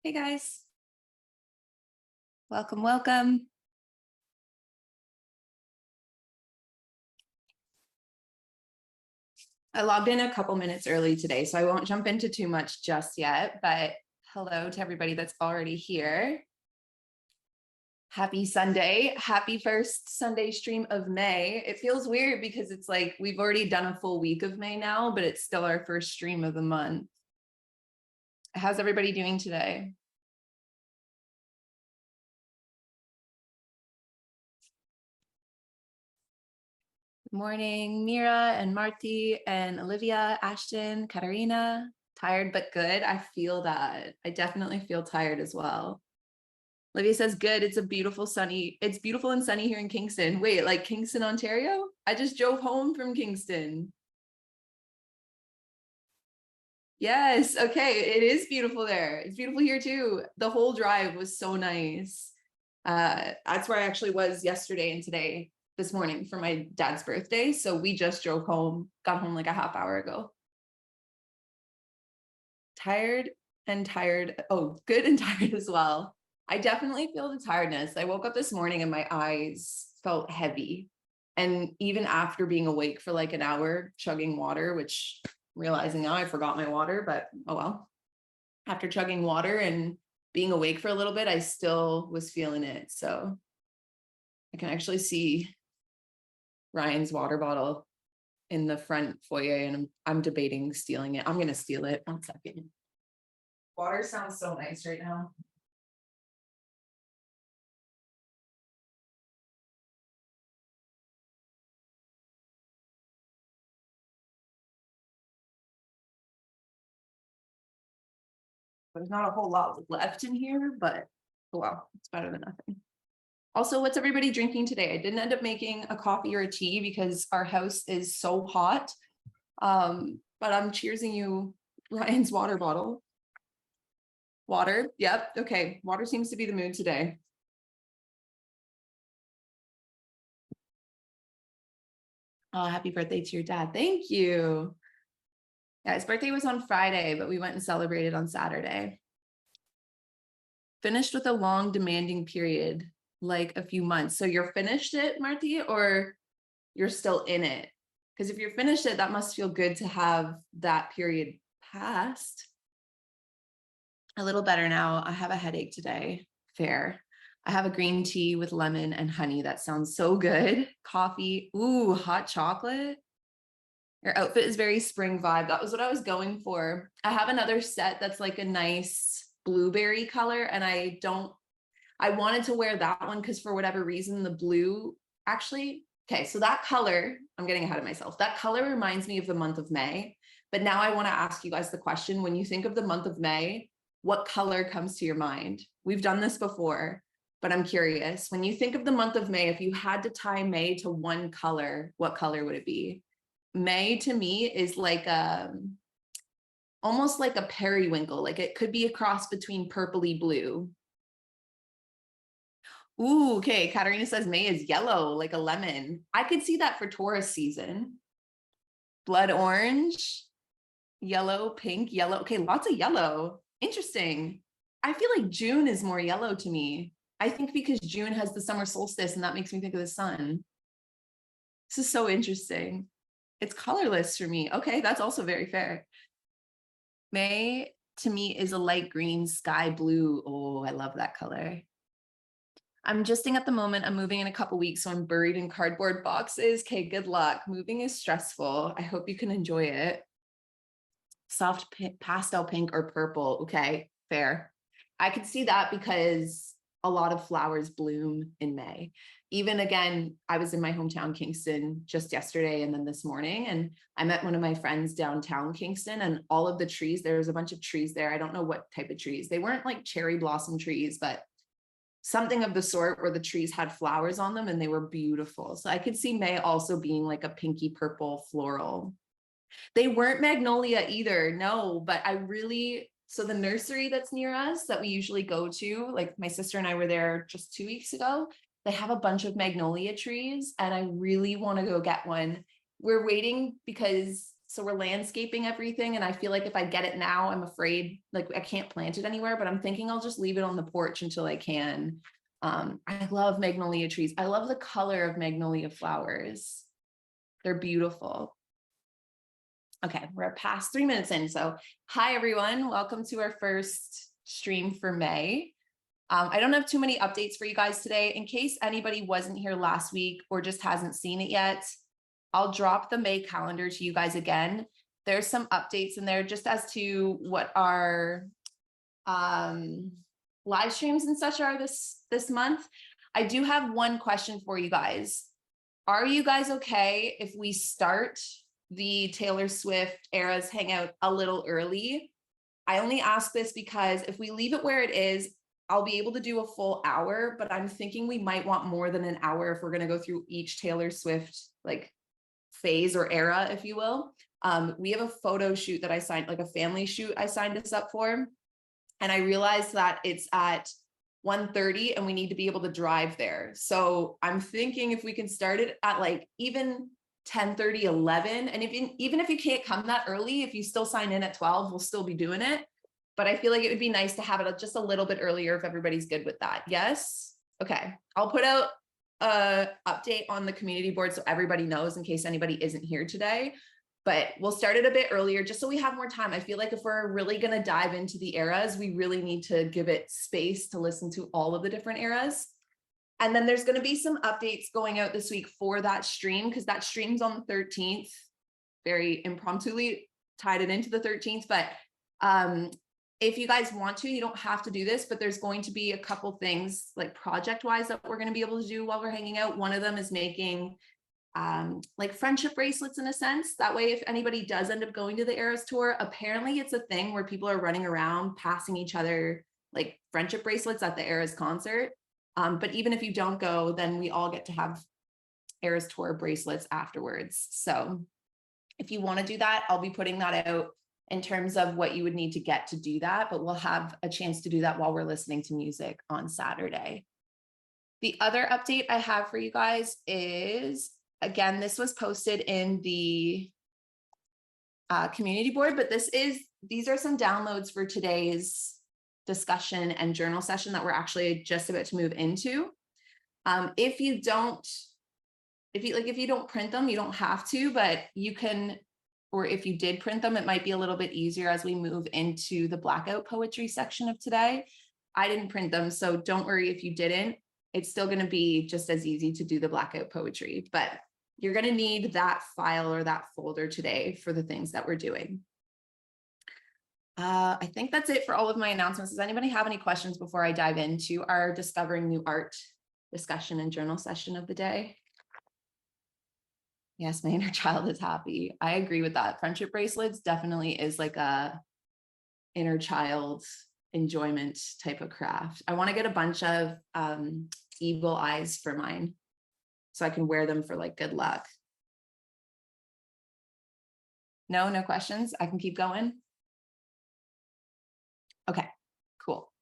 Hey guys. Welcome, welcome. I logged in a couple minutes early today, so I won't jump into too much just yet, but hello to everybody that's already here. Happy Sunday. Happy first Sunday stream of May. It feels weird because it's like we've already done a full week of May now, but it's still our first stream of the month. How's everybody doing today? Good morning, Mira and Marty and Olivia, Ashton, Katarina. Tired but good. I feel that. I definitely feel tired as well. Olivia says, good. It's beautiful and sunny here in Kingston. Wait, like Kingston, Ontario? I just drove home from Kingston. Yes, okay. It is beautiful there. It's beautiful here too. The whole drive was so nice. That's where I actually was yesterday and today, this morning for my dad's birthday. So we just drove home, got home like a half hour ago. Tired and tired. Oh, good and tired as well. I definitely feel the tiredness. I woke up this morning and my eyes felt heavy. And even after being awake for like an hour, chugging water, which I'm realizing now I forgot my water, but oh well. After chugging water and being awake for a little bit, I still was feeling it. So I can actually see Ryan's water bottle in the front foyer and I'm debating stealing it. I'm going to steal it. 1 second. Water sounds so nice right now. There's not a whole lot left in here, but oh well, it's better than nothing. Also, what's everybody drinking today? I didn't end up making a coffee or a tea because our house is so hot. But I'm cheersing you Ryan's water bottle. Water, yep, okay. Water seems to be the mood today. Oh, happy birthday to your dad. Thank you. Yeah, his birthday was on Friday, but we went and celebrated on Saturday. Finished with a long demanding period, like a few months. So you're finished it, Marty, or you're still in it? Because if you're finished it, that must feel good to have that period passed. A little better now. I have a headache today. Fair. I have a green tea with lemon and honey. That sounds so good. Coffee. Ooh, hot chocolate. Your outfit is very spring vibe. That was what I was going for. I have another set that's like a nice blueberry color, and I wanted to wear that one because for whatever reason, the blue actually, okay, so that color, I'm getting ahead of myself. That color reminds me of the month of May. But now I want to ask you guys the question, when you think of the month of May, what color comes to your mind? We've done this before, but I'm curious. When you think of the month of May, if you had to tie May to one color, what color would it be? May to me is like almost like a periwinkle. Like it could be a cross between purpley blue. Ooh, okay. Katarina says May is yellow, like a lemon. I could see that for Taurus season. Blood orange, yellow, pink, yellow. Okay, lots of yellow. Interesting. I feel like June is more yellow to me. I think because June has the summer solstice and that makes me think of the sun. This is so interesting. It's colorless for me. Okay, that's also very fair. May to me is a light green, sky blue. Oh, I love that color. I'm justing at the moment. I'm moving in a couple weeks, so I'm buried in cardboard boxes. Okay, good luck. Moving is stressful. I hope you can enjoy it. Soft pastel pink or purple. Okay, fair. I could see that because a lot of flowers bloom in May. Even again, I was in my hometown, Kingston, just yesterday and then this morning, and I met one of my friends downtown Kingston, and all of the trees, there was a bunch of trees there. I don't know what type of trees. They weren't like cherry blossom trees, but something of the sort where the trees had flowers on them and they were beautiful. So I could see May also being like a pinky purple floral. They weren't magnolia either, no, but so the nursery that's near us that we usually go to, like my sister and I were there just 2 weeks ago, they have a bunch of magnolia trees and I really want to go get one. We're waiting because So we're landscaping everything. And I feel like if I get it now, I'm afraid like I can't plant it anywhere, but I'm thinking I'll just leave it on the porch until I can. I love magnolia trees. I love the color of magnolia flowers. They're beautiful. Okay, we're past 3 minutes in. So hi, everyone. Welcome to our first stream for May. I don't have too many updates for you guys today. In case anybody wasn't here last week or just hasn't seen it yet, I'll drop the May calendar to you guys again. There's some updates in there just as to what our live streams and such are this month. I do have one question for you guys. Are you guys okay if we start the Taylor Swift Eras Hangout a little early? I only ask this because if we leave it where it is, I'll be able to do a full hour, but I'm thinking we might want more than an hour if we're going to go through each Taylor Swift like phase or era, if you will. We have a photo shoot that I signed, like a family shoot I signed us up for. And I realized that it's at 1:30 and we need to be able to drive there. So I'm thinking if we can start it at like even 10:30, 11, and even if you can't come that early, if you still sign in at 12, we'll still be doing it. But I feel like it would be nice to have it just a little bit earlier if everybody's good with that. Yes? Okay. I'll put out an update on the community board so everybody knows in case anybody isn't here today. But we'll start it a bit earlier just so we have more time. I feel like if we're really going to dive into the eras, we really need to give it space to listen to all of the different eras. And then there's going to be some updates going out this week for that stream because that stream's on the 13th. Very impromptu tied it into the 13th. But if you guys want to, you don't have to do this, but there's going to be a couple things like project-wise that we're going to be able to do while we're hanging out. One of them is making like friendship bracelets in a sense. That way, if anybody does end up going to the Eras tour, apparently it's a thing where people are running around passing each other like friendship bracelets at the Eras concert. But even if you don't go, then we all get to have Eras tour bracelets afterwards. So if you want to do that, I'll be putting that out in terms of what you would need to get to do that, but we'll have a chance to do that while we're listening to music on Saturday. The other update I have for you guys is, again, this was posted in the community board, but these are some downloads for today's discussion and journal session that we're actually just about to move into. If you don't print them, you don't have to, but you can, or if you did print them, it might be a little bit easier as we move into the Blackout poetry section of today. I didn't print them, so don't worry if you didn't. It's still going to be just as easy to do the Blackout poetry, but you're going to need that file or that folder today for the things that we're doing. I think that's it for all of my announcements. Does anybody have any questions before I dive into our Discovering New Art discussion and journal session of the day? Yes, my inner child is happy. I agree with that. Friendship bracelets definitely is like a inner child enjoyment type of craft. I want to get a bunch of eagle eyes for mine so I can wear them for like good luck. No questions. I can keep going. Okay, cool.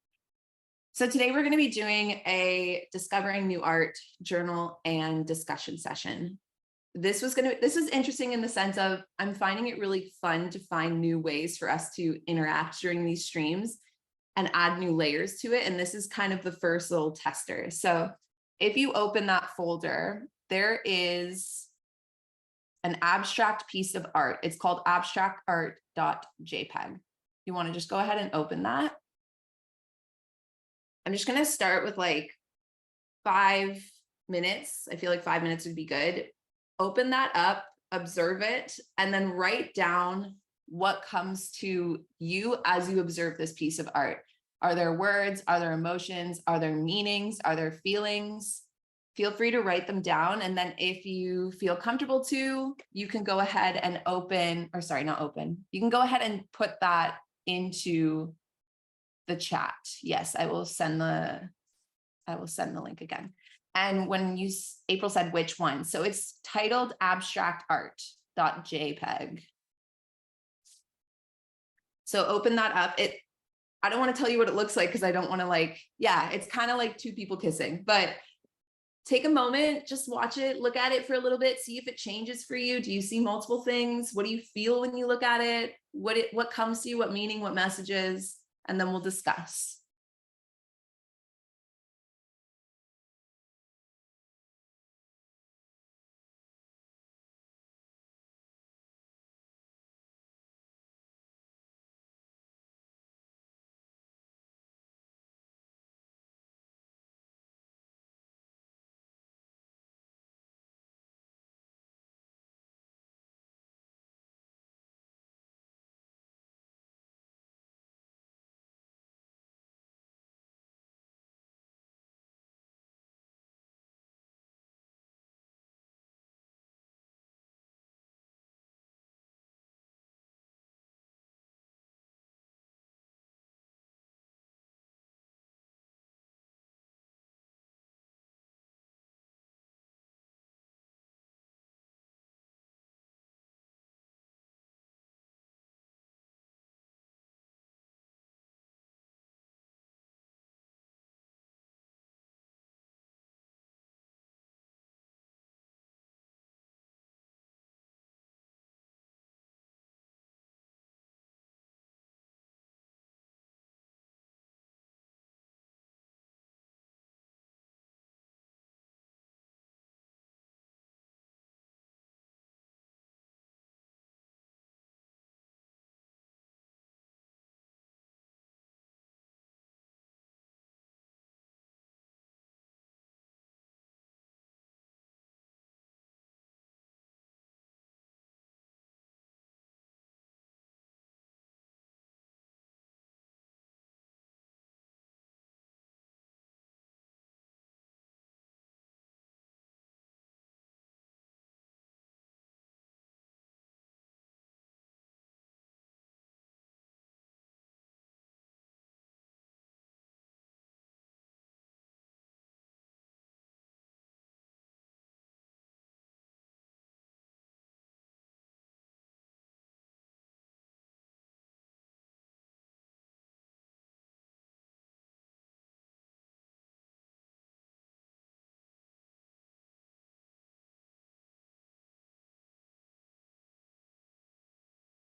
So today we're going to be doing a Discovering New Art journal and discussion session. This is interesting in the sense of I'm finding it really fun to find new ways for us to interact during these streams and add new layers to it. And this is kind of the first little tester. So if you open that folder, there is an abstract piece of art. It's called abstractart.jpg. You want to just go ahead and open that. I'm just going to start with like 5 minutes. I feel like 5 minutes would be good. Open that up, observe it, and then write down what comes to you as you observe this piece of art. Are there words? Are there emotions? Are there meanings? Are there feelings? Feel free to write them down. And then if you feel comfortable to, you can go ahead and you can go ahead and put that into the chat. Yes, I will send the link again. And when April said which one, so it's titled abstractart.jpg. So open that up. I don't want to tell you what it looks like because I don't want to it's kind of like two people kissing, but take a moment, just watch it, look at it for a little bit, see if it changes for you. Do you see multiple things? What do you feel when you look at it? What comes to you, what meaning, what messages, and then we'll discuss.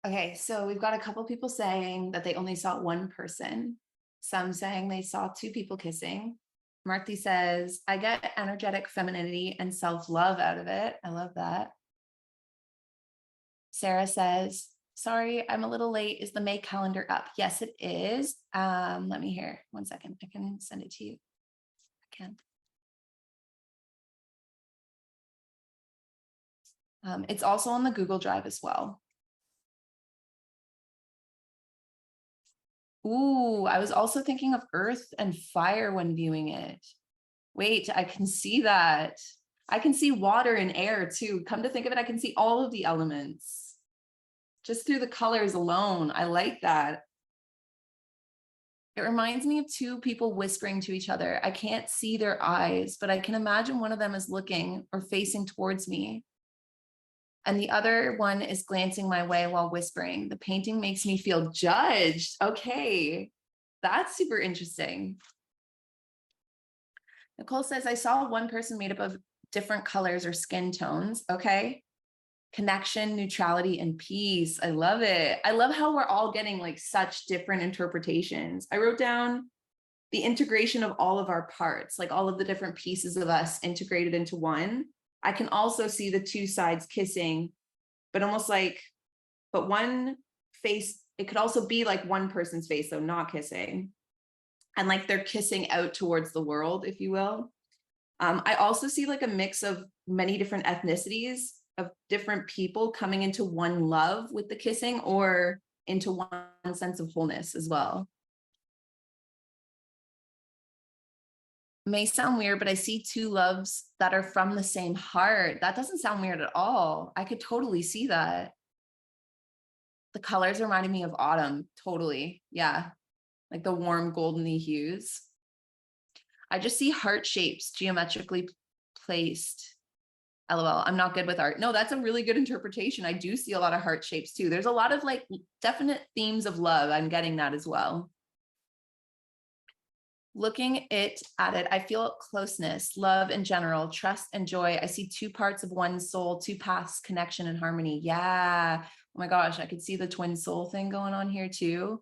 Okay, so we've got a couple people saying that they only saw one person. Some saying they saw two people kissing. Marty says, I get energetic femininity and self-love out of it. I love that. Sarah says, sorry, I'm a little late. Is the May calendar up? Yes, it is. Let me hear 1 second. I can send it to you. I can. It's also on the Google Drive as well. Ooh, I was also thinking of earth and fire when viewing it. Wait, I can see that. I can see water and air too. Come to think of it, I can see all of the elements just through the colors alone. I like that. It reminds me of two people whispering to each other. I can't see their eyes, but I can imagine one of them is looking or facing towards me, and the other one is glancing my way while whispering. The painting makes me feel judged. Okay, that's super interesting. Nicole says, I saw one person made up of different colors or skin tones. Okay. Connection, neutrality, and peace. I love it. I love how we're all getting like such different interpretations. I wrote down the integration of all of our parts, like all of the different pieces of us integrated into one. I can also see the two sides kissing, but almost like, but one face, it could also be like one person's face, though, not kissing. And like they're kissing out towards the world, if you will. I also see like a mix of many different ethnicities of different people coming into one love with the kissing or into one sense of wholeness as well. May sound weird, but I see two loves that are from the same heart. That doesn't sound weird at all. I could totally see that. The colors reminded me of autumn. Totally. Yeah. Like the warm goldeny hues. I just see heart shapes geometrically placed. LOL, I'm not good with art. No, that's a really good interpretation. I do see a lot of heart shapes too. There's a lot of like definite themes of love. I'm getting that as well. Looking at it, I feel closeness, love in general, trust and joy. I see two parts of one soul, two paths, connection and harmony. Yeah. Oh my gosh, I could see the twin soul thing going on here too.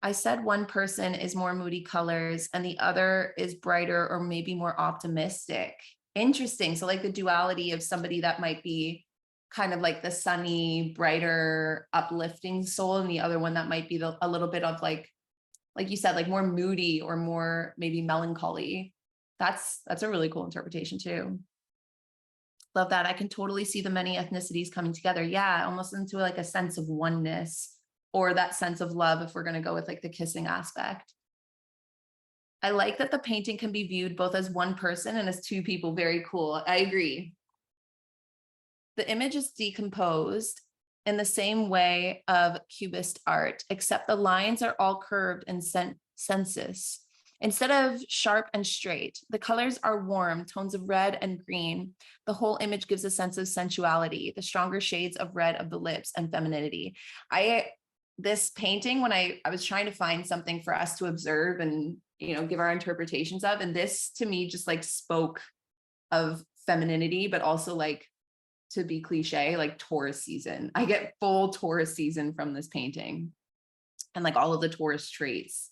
I said one person is more moody colors and the other is brighter or maybe more optimistic. Interesting. So like the duality of somebody that might be kind of like the sunny, brighter, uplifting soul, and the other one that might be a little bit of like you said, like more moody or more maybe melancholy. That's a really cool interpretation too. Love that. I can totally see the many ethnicities coming together. Yeah, almost into like a sense of oneness, or that sense of love if we're going to go with like the kissing aspect. I like that the painting can be viewed both as one person and as two people. Very cool. I agree. The image is decomposed in the same way of Cubist art, except the lines are all curved and sensus. Instead of sharp and straight, the colors are warm, tones of red and green. The whole image gives a sense of sensuality, the stronger shades of red of the lips and femininity. This painting, when I was trying to find something for us to observe and, give our interpretations of, and this to me just like spoke of femininity, but also like, to be cliche, like Taurus season. I get full Taurus season from this painting and like all of the Taurus traits.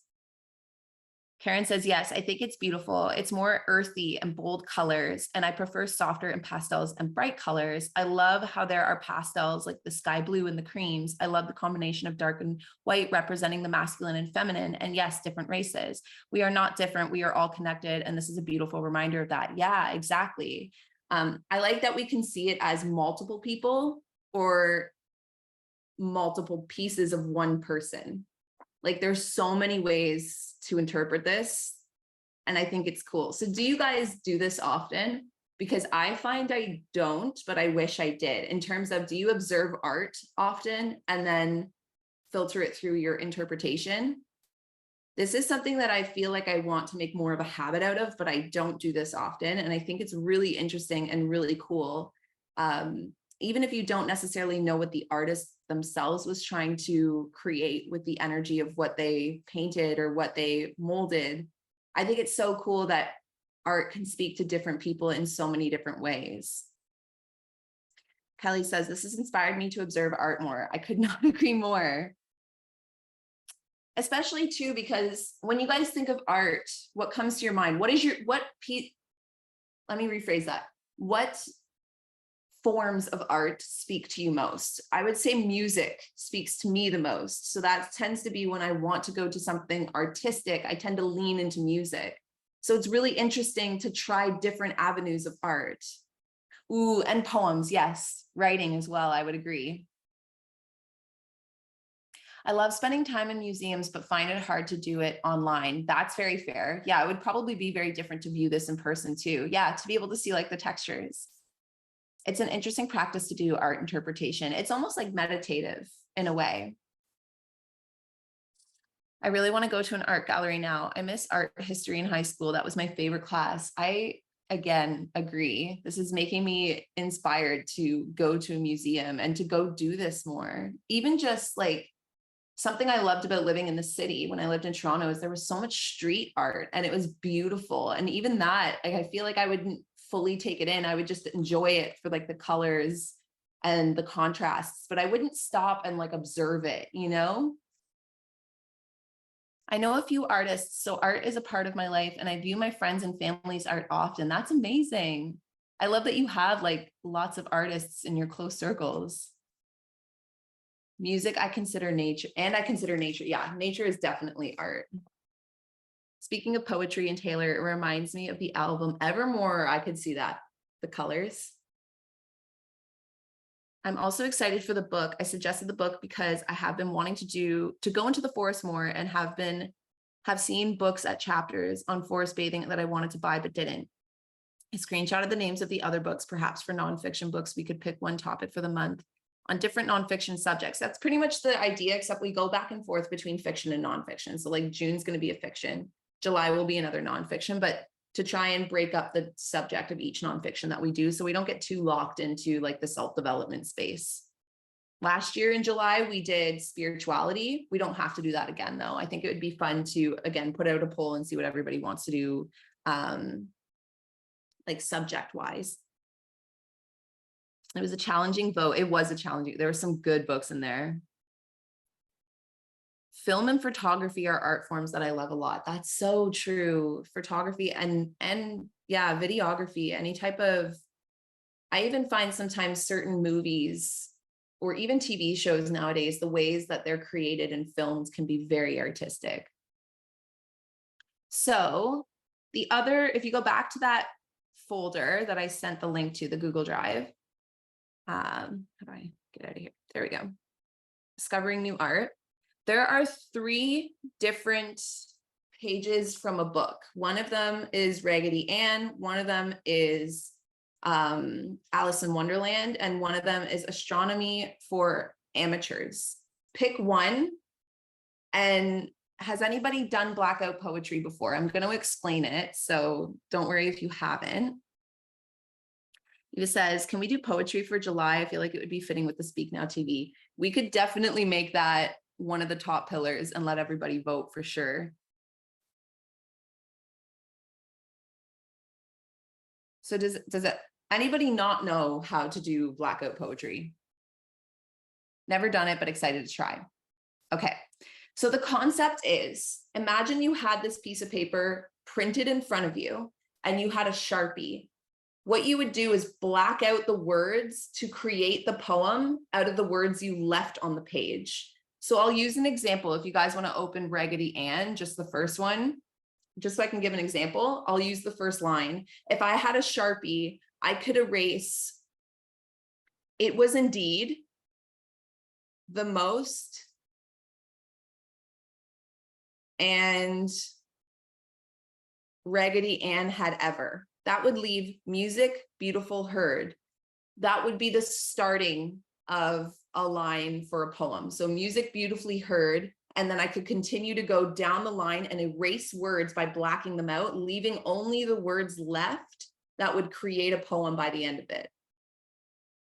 Karen says, yes, I think it's beautiful. It's more earthy and bold colors, and I prefer softer and pastels and bright colors. I love how there are pastels like the sky blue and the creams. I love the combination of dark and white representing the masculine and feminine, and yes, different races. We are not different. We are all connected, and this is a beautiful reminder of that. Yeah, exactly. I like that we can see it as multiple people or multiple pieces of one person. Like there's so many ways to interpret this, and I think it's cool. So do you guys do this often? Because I find I don't, but I wish I did. In terms of, do you observe art often and then filter it through your interpretation? This is something that I feel like I want to make more of a habit out of, but I don't do this often. And I think it's really interesting and really cool. Even if you don't necessarily know what the artist themselves was trying to create with the energy of what they painted or what they molded, I think it's so cool that art can speak to different people in so many different ways. Kelly says, this has inspired me to observe art more. I could not agree more. Especially too, because when you guys think of art, what comes to your mind? Let me rephrase that. What forms of art speak to you most? I would say music speaks to me the most. So that tends to be when I want to go to something artistic, I tend to lean into music. So it's really interesting to try different avenues of art. Ooh, and poems, yes. Writing as well, I would agree. I love spending time in museums, but find it hard to do it online. That's very fair. Yeah, it would probably be very different to view this in person too. Yeah, to be able to see like the textures. It's an interesting practice to do art interpretation. It's almost like meditative in a way. I really want to go to an art gallery now. I miss art history in high school. That was my favorite class. I, again, agree. This is making me inspired to go to a museum and to go do this more. Even just like something I loved about living in the city when I lived in Toronto is there was so much street art and it was beautiful. And even that, like, I feel like I wouldn't fully take it in. I would just enjoy it for like the colors and the contrasts, but I wouldn't stop and like observe it, I know a few artists, so art is a part of my life and I view my friends and family's art often. That's amazing. I love that you have like lots of artists in your close circles. Music, I consider nature, and I consider nature. Yeah, nature is definitely art. Speaking of poetry and Taylor, it reminds me of the album Evermore. I could see that. The colors. I'm also excited for the book. I suggested the book because I have been wanting to go into the forest more and have seen books at chapters on forest bathing that I wanted to buy but didn't. I screenshotted the names of the other books. Perhaps for nonfiction books, we could pick one topic for the month on different nonfiction subjects. That's pretty much the idea, except we go back and forth between fiction and nonfiction. So like June's going to be a fiction. July will be another nonfiction, but to try and break up the subject of each nonfiction that we do so we don't get too locked into like the self-development space. Last year in July, we did spirituality. We don't have to do that again, though. I think it would be fun to, again, put out a poll and see what everybody wants to do, like subject-wise. It was a challenging vote. It was a challenging, there were some good books in there. Film and photography are art forms that I love a lot. That's so true. Photography and yeah, videography, any type of, I even find sometimes certain movies or even TV shows nowadays, the ways that they're created in films can be very artistic. So the other, if you go back to that folder that I sent the link to, the Google Drive, how do I get out of here? There we go. Discovering new art. There are 3 different pages from a book. One of them is Raggedy Ann. One of them is Alice in Wonderland, and one of them is Astronomy for Amateurs. Pick one. And has anybody done Blackout poetry before? I'm going to explain it, so don't worry if you haven't. It says, can we do poetry for July? I feel like it would be fitting with the Speak Now TV. We could definitely make that one of the top pillars and let everybody vote for sure. So does anybody not know how to do Blackout poetry? Never done it, but excited to try. Okay, so the concept is, imagine you had this piece of paper printed in front of you and you had a Sharpie. What you would do is black out the words to create the poem out of the words you left on the page. So I'll use an example. If you guys want to open Raggedy Ann, just the first one, just so I can give an example, I'll use the first line. If I had a Sharpie, I could erase, it was indeed the most and Raggedy Ann had ever. That would leave music beautiful heard. That would be the starting of a line for a poem. So music beautifully heard, and then I could continue to go down the line and erase words by blacking them out, leaving only the words left that would create a poem by the end of it.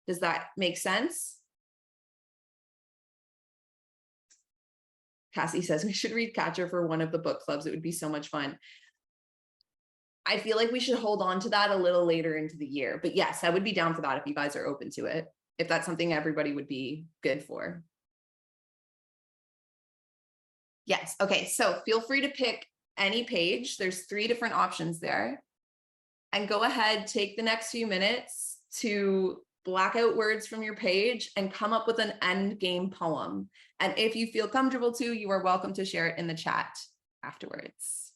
Does that make sense? Cassie says we should read Catcher for one of the book clubs. It would be so much fun. I feel like we should hold on to that a little later into the year. But yes, I would be down for that if you guys are open to it, if that's something everybody would be good for. Yes. Okay. So feel free to pick any page. There's 3 different options there. And go ahead, take the next few minutes to black out words from your page and come up with an end game poem. And if you feel comfortable to, you are welcome to share it in the chat afterwards.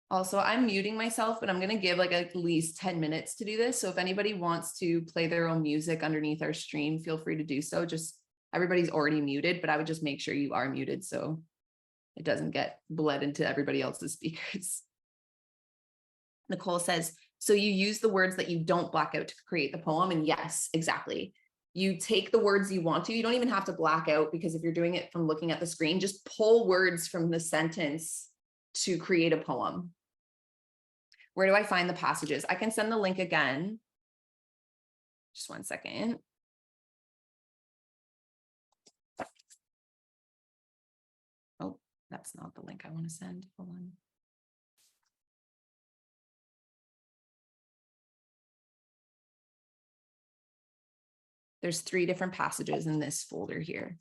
Also, I'm muting myself, but I'm going to give like at least 10 minutes to do this. So if anybody wants to play their own music underneath our stream, feel free to do so. Just everybody's already muted, but I would just make sure you are muted so it doesn't get bled into everybody else's speakers. Nicole says, so you use the words that you don't black out to create the poem. And yes, exactly. You take the words you want to. You don't even have to black out, because if you're doing it from looking at the screen, just pull words from the sentence to create a poem. Where do I find the passages? I can send the link again. Just one second. Oh, that's not the link I want to send. Hold on. There's 3 different passages in this folder here.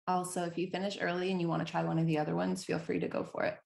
Also, if you finish early and you want to try one of the other ones, feel free to go for it.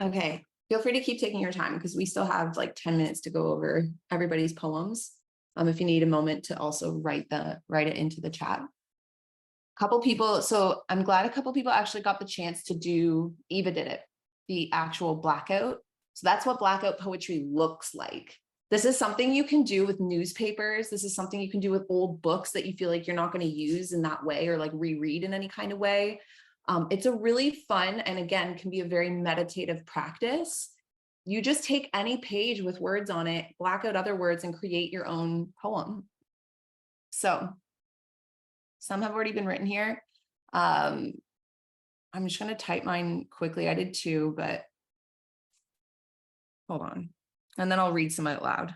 Okay, feel free to keep taking your time because we still have like 10 minutes to go over everybody's poems. If you need a moment to also write it into the chat. Couple people, so I'm glad a couple people actually got the chance to do, Eva did it, the actual Blackout. So that's what Blackout poetry looks like. This is something you can do with newspapers. This is something you can do with old books that you feel like you're not going to use in that way or like reread in any kind of way. It's a really fun, and again, can be a very meditative practice. You just take any page with words on it, black out other words, and create your own poem. So some have already been written here. I'm just going to type mine quickly. I did two, but hold on. And then I'll read some out loud.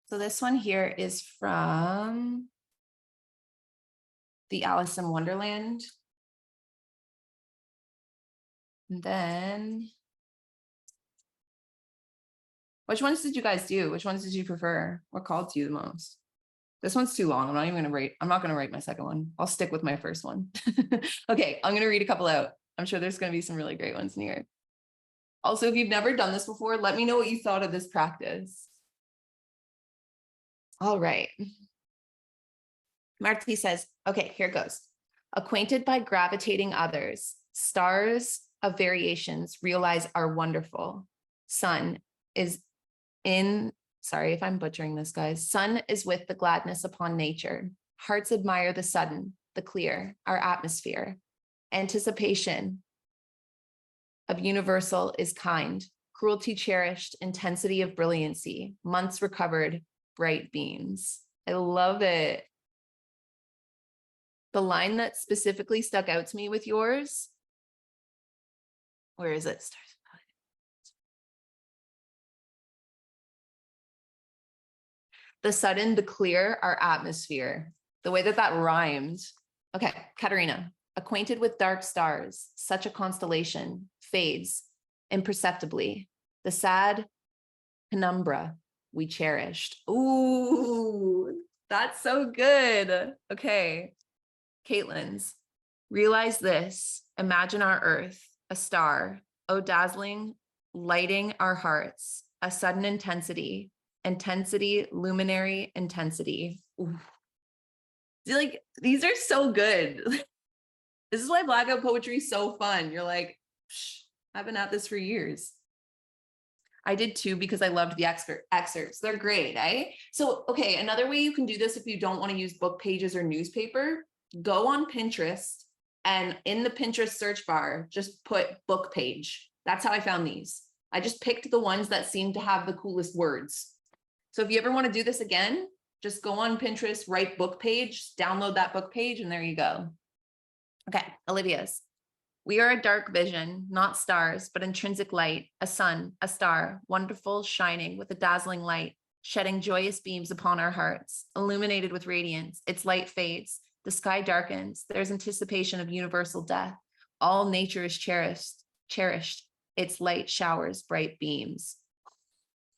So this one here is from the Alice in Wonderland. And then, which ones did you guys do? Which ones did you prefer? What called to you the most? This one's too long. I'm not going to write my second one. I'll stick with my first one. Okay, I'm going to read a couple out. I'm sure there's going to be some really great ones in here. Also, if you've never done this before, let me know what you thought of this practice. All right. Marten says, okay, here goes. Acquainted by gravitating others, stars of variations realize are wonderful. Sun is in, sorry if I'm butchering this, guys. Sun is with the gladness upon nature. Hearts admire the sudden, the clear, our atmosphere. Anticipation of universal is kind. Cruelty cherished, intensity of brilliancy. Months recovered, bright beams. I love it. The line that specifically stuck out to me with yours, where is it? The sudden, the clear, our atmosphere. The way that that rhymed. Okay, Katerina. Acquainted with dark stars, such a constellation, fades imperceptibly. The sad penumbra we cherished. Ooh, that's so good. Okay, Caitlin's. Realize this, imagine our earth, a star, oh dazzling, lighting our hearts, a sudden intensity, luminary intensity. Ooh. Like, these are so good. This is why Blackout poetry is so fun. You're like, I've been at this for years. I did too because I loved the excerpts. They're great, eh? So, okay, another way you can do this if you don't want to use book pages or newspaper, go on Pinterest and in the Pinterest search bar, just put book page. That's how I found these. I just picked the ones that seemed to have the coolest words. So if you ever want to do this again, just go on Pinterest, write book page, download that book page, and there you go. Okay, Olivia's. We are a dark vision, not stars, but intrinsic light, a sun, a star, wonderful, shining with a dazzling light, shedding joyous beams upon our hearts, illuminated with radiance. Its light fades, the sky darkens, there's anticipation of universal death. All nature is cherished. Its light showers bright beams.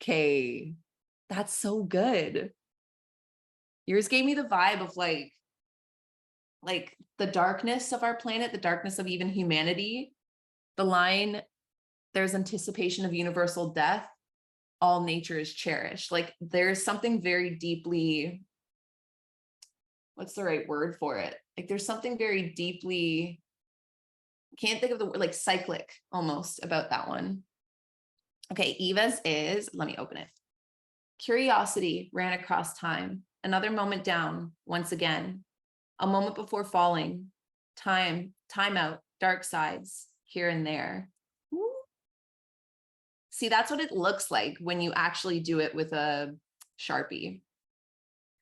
Okay, that's so good. Yours gave me the vibe of like the darkness of our planet, the darkness of even humanity. The line, there's anticipation of universal death. All nature is cherished. Like there's something very deeply, what's the right word for it? Like there's something very deeply, can't think of the word, like cyclic almost about that one. Okay, Eva's is, let me open it. Curiosity ran across time. Another moment down once again. A moment before falling, time out, dark sides here and there. Woo. See, that's what it looks like when you actually do it with a Sharpie.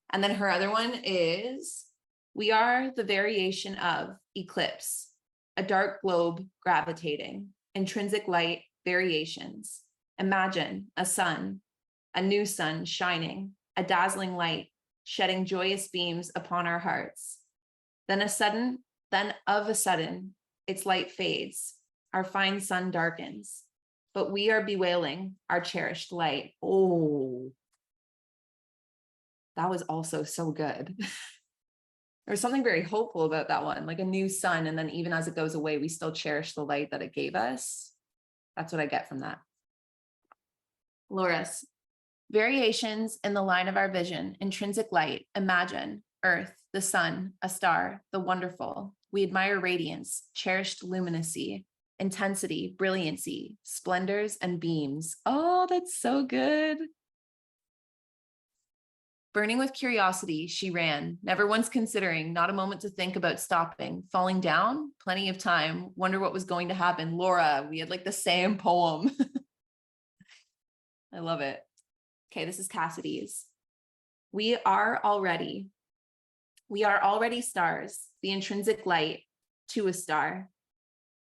And then her other one is, we are the variation of eclipse, a dark globe gravitating, intrinsic light variations. Imagine a sun, a new sun shining, a dazzling light, shedding joyous beams upon our hearts. Then of a sudden, its light fades, our fine sun darkens, but we are bewailing our cherished light. Oh, that was also so good. There's something very hopeful about that one, like a new sun. And then even as it goes away, we still cherish the light that it gave us. That's what I get from that. Laura's, variations in the line of our vision, intrinsic light, imagine, earth, the sun, a star, the wonderful. We admire radiance, cherished luminosity, intensity, brilliancy, splendors, and beams. Oh, that's so good. Burning with curiosity, she ran, never once considering, not a moment to think about stopping, falling down, plenty of time, wonder what was going to happen. Laura, we had like the same poem. I love it. Okay, this is Cassidy's. We are already stars. The intrinsic light to a star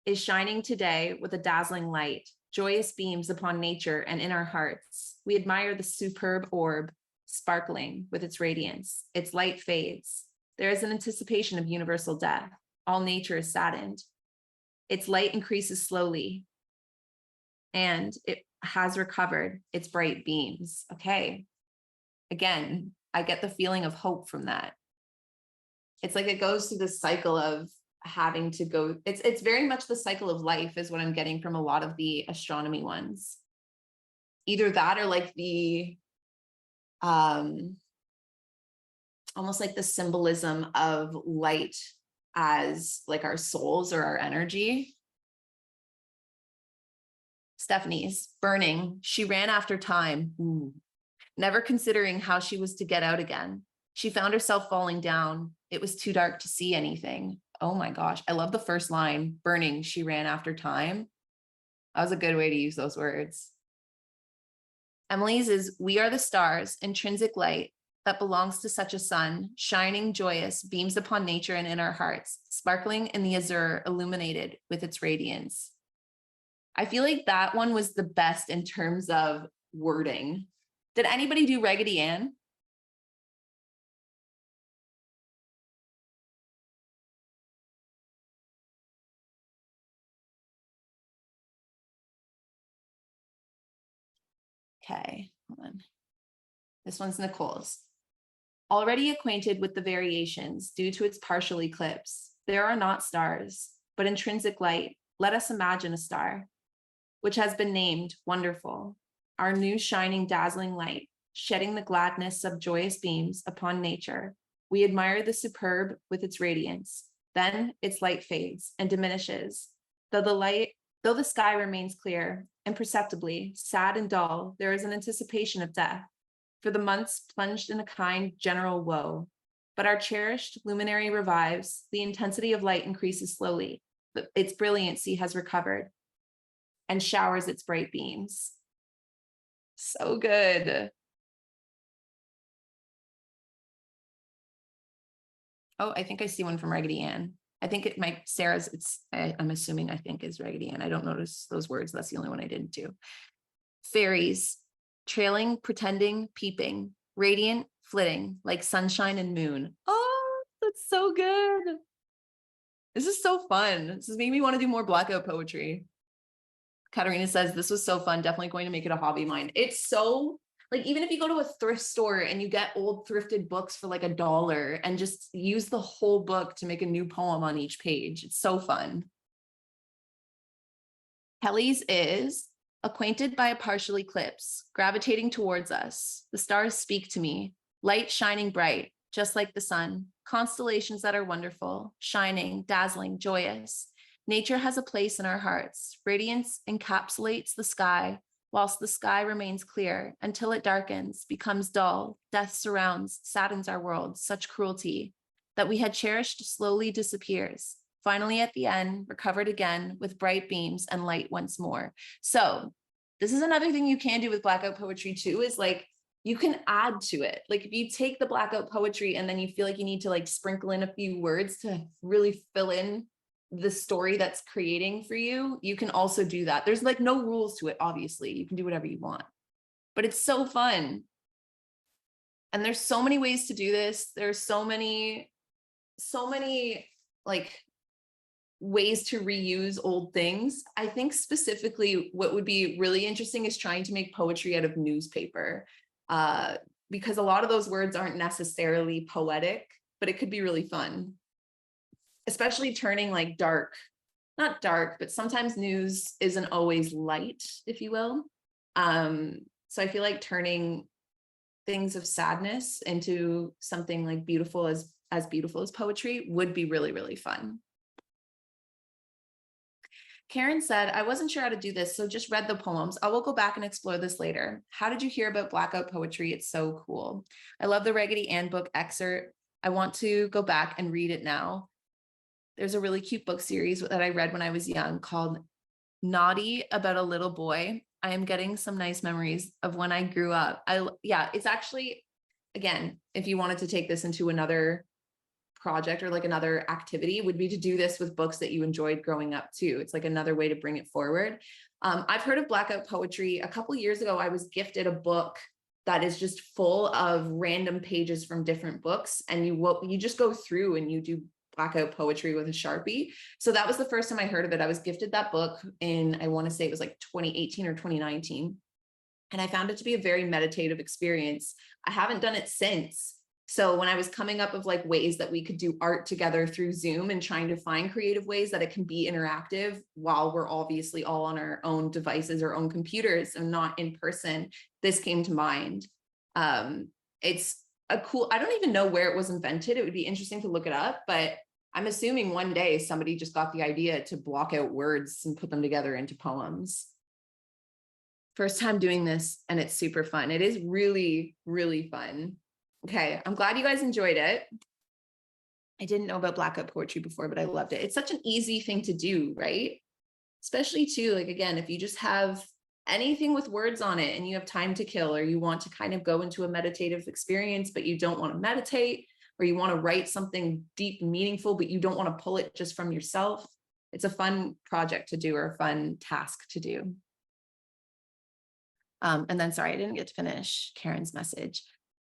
is shining today with a dazzling light, joyous beams upon nature and in our hearts. We admire the superb orb, sparkling with its radiance. Its light fades. There is an anticipation of universal death. All nature is saddened. Its light increases slowly, and it has recovered its bright beams. Okay. Again, I get the feeling of hope from that. It's like it goes through this cycle of having to go. It's very much the cycle of life is what I'm getting from a lot of the astronomy ones. Either that or like the almost like the symbolism of light as like our souls or our energy. Stephanie's burning. She ran after time. Ooh. Never considering how she was to get out again. She found herself falling down. It was too dark to see anything. Oh my gosh. I love the first line, burning. She ran after time. That was a good way to use those words. Emily's is, we are the stars, intrinsic light that belongs to such a sun, shining, joyous, beams upon nature and in our hearts, sparkling in the azure, illuminated with its radiance. I feel like that one was the best in terms of wording. Did anybody do Raggedy Ann? Okay, hold on. This one's Nicole's. Already acquainted with the variations due to its partial eclipse, there are not stars, but intrinsic light. Let us imagine a star, which has been named wonderful, our new shining, dazzling light, shedding the gladness of joyous beams upon nature. We admire the superb with its radiance. Then its light fades and diminishes. Though the sky remains clear, imperceptibly, sad and dull, there is an anticipation of death, for the months plunged in a kind general woe. But our cherished luminary revives, the intensity of light increases slowly, but its brilliancy has recovered and showers its bright beams. So good. Oh, I think I see one from Raggedy Ann. I think it might, I'm assuming I think is Raggedy Ann. I don't notice those words. That's the only one I didn't do. Fairies, trailing, pretending, peeping, radiant, flitting, like sunshine and moon. Oh, that's so good. This is so fun. This is making me want to do more Blackout poetry. Katarina says, this was so fun. Definitely going to make it a hobby of mine. It's so, like, even if you go to a thrift store and you get old thrifted books for like $1 and just use the whole book to make a new poem on each page, it's so fun. Kelly's is, acquainted by a partial eclipse, gravitating towards us. The stars speak to me, light shining bright, just like the sun, constellations that are wonderful, shining, dazzling, joyous. Nature has a place in our hearts. Radiance encapsulates the sky, whilst the sky remains clear until it darkens, becomes dull. Death surrounds, saddens our world. Such cruelty that we had cherished slowly disappears. Finally, at the end, recovered again with bright beams and light once more. So This is another thing you can do with Blackout poetry too, is like, you can add to it. Like if you take the Blackout poetry and then you feel like you need to like sprinkle in a few words to really fill in the story that's creating for you, you can also do that. There's like no rules to it, obviously. You can do whatever you want, but it's so fun. And there's so many ways to do this. There's so many like ways to reuse old things. I think specifically what would be really interesting is trying to make poetry out of newspaper, because a lot of those words aren't necessarily poetic, but it could be really fun, especially turning like dark, not dark, but sometimes news isn't always light, if you will. So I feel like turning things of sadness into something like beautiful, as beautiful as poetry would be really, really fun. Karen said, I wasn't sure how to do this, so just read the poems. I will go back and explore this later. How did you hear about Blackout poetry? It's so cool. I love the Raggedy Ann book excerpt. I want to go back and read it now. There's a really cute book series that I read when I was young called Naughty, about a little boy. I am getting some nice memories of when I grew up. Yeah, it's actually, again, if you wanted to take this into another project or like another activity, would be to do this with books that you enjoyed growing up too. It's like another way to bring it forward. I've heard of Blackout poetry. A couple of years ago, I was gifted a book that is just full of random pages from different books, and you just go through and you do Blackout poetry with a Sharpie. So that was the first time I heard of it. I was gifted that book in, I want to say it was like 2018 or 2019. And I found it to be a very meditative experience. I haven't done it since. So when I was coming up of like ways that we could do art together through Zoom and trying to find creative ways that it can be interactive while we're obviously all on our own devices or own computers and not in person, this came to mind. It's a cool, I don't even know where it was invented. It would be interesting to look it up, but I'm assuming one day somebody just got the idea to block out words and put them together into poems. First time doing this, and it's super fun. It is really, really fun. Okay, I'm glad you guys enjoyed it. I didn't know about Blackout poetry before, but I loved it. It's such an easy thing to do, right? Especially too, like, again, if you just have anything with words on it and you have time to kill, or you want to kind of go into a meditative experience, but you don't want to meditate, or you want to write something deep and meaningful, but you don't want to pull it just from yourself. It's a fun project to do, or a fun task to do. And then, sorry, I didn't get to finish Karen's message.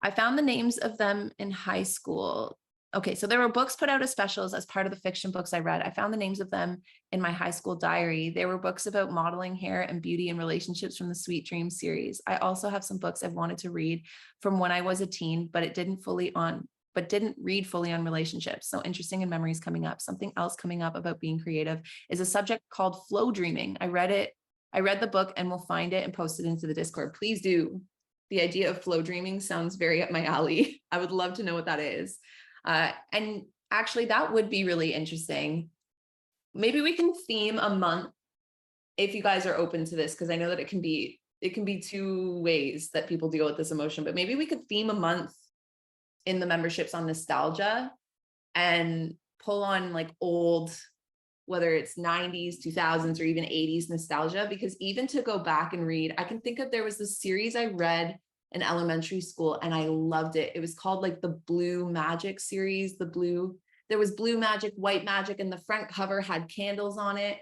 I found the names of them in high school. Okay, so there were books put out as specials as part of the fiction books I read. I found the names of them in my high school diary. There were books about modeling hair and beauty and relationships from the Sweet Dreams series. I also have some books I've wanted to read from when I was a teen, but didn't read fully on relationships. So interesting, and memories coming up. Something else coming up about being creative is a subject called flow dreaming. I read the book, and we'll find it and post it into the Discord. Please do. The idea of flow dreaming sounds very up my alley. I would love to know what that is. And actually, that would be really interesting. Maybe we can theme a month, if you guys are open to this, because I know that it can be two ways that people deal with this emotion, but maybe we could theme a month in the memberships on nostalgia and pull on like old, whether it's 90s, 2000s, or even 80s nostalgia, because even to go back and read, I can think of, there was this series I read in elementary school and I loved it. It was called like the Blue Magic series. There was blue magic, white magic, and the front cover had candles on it.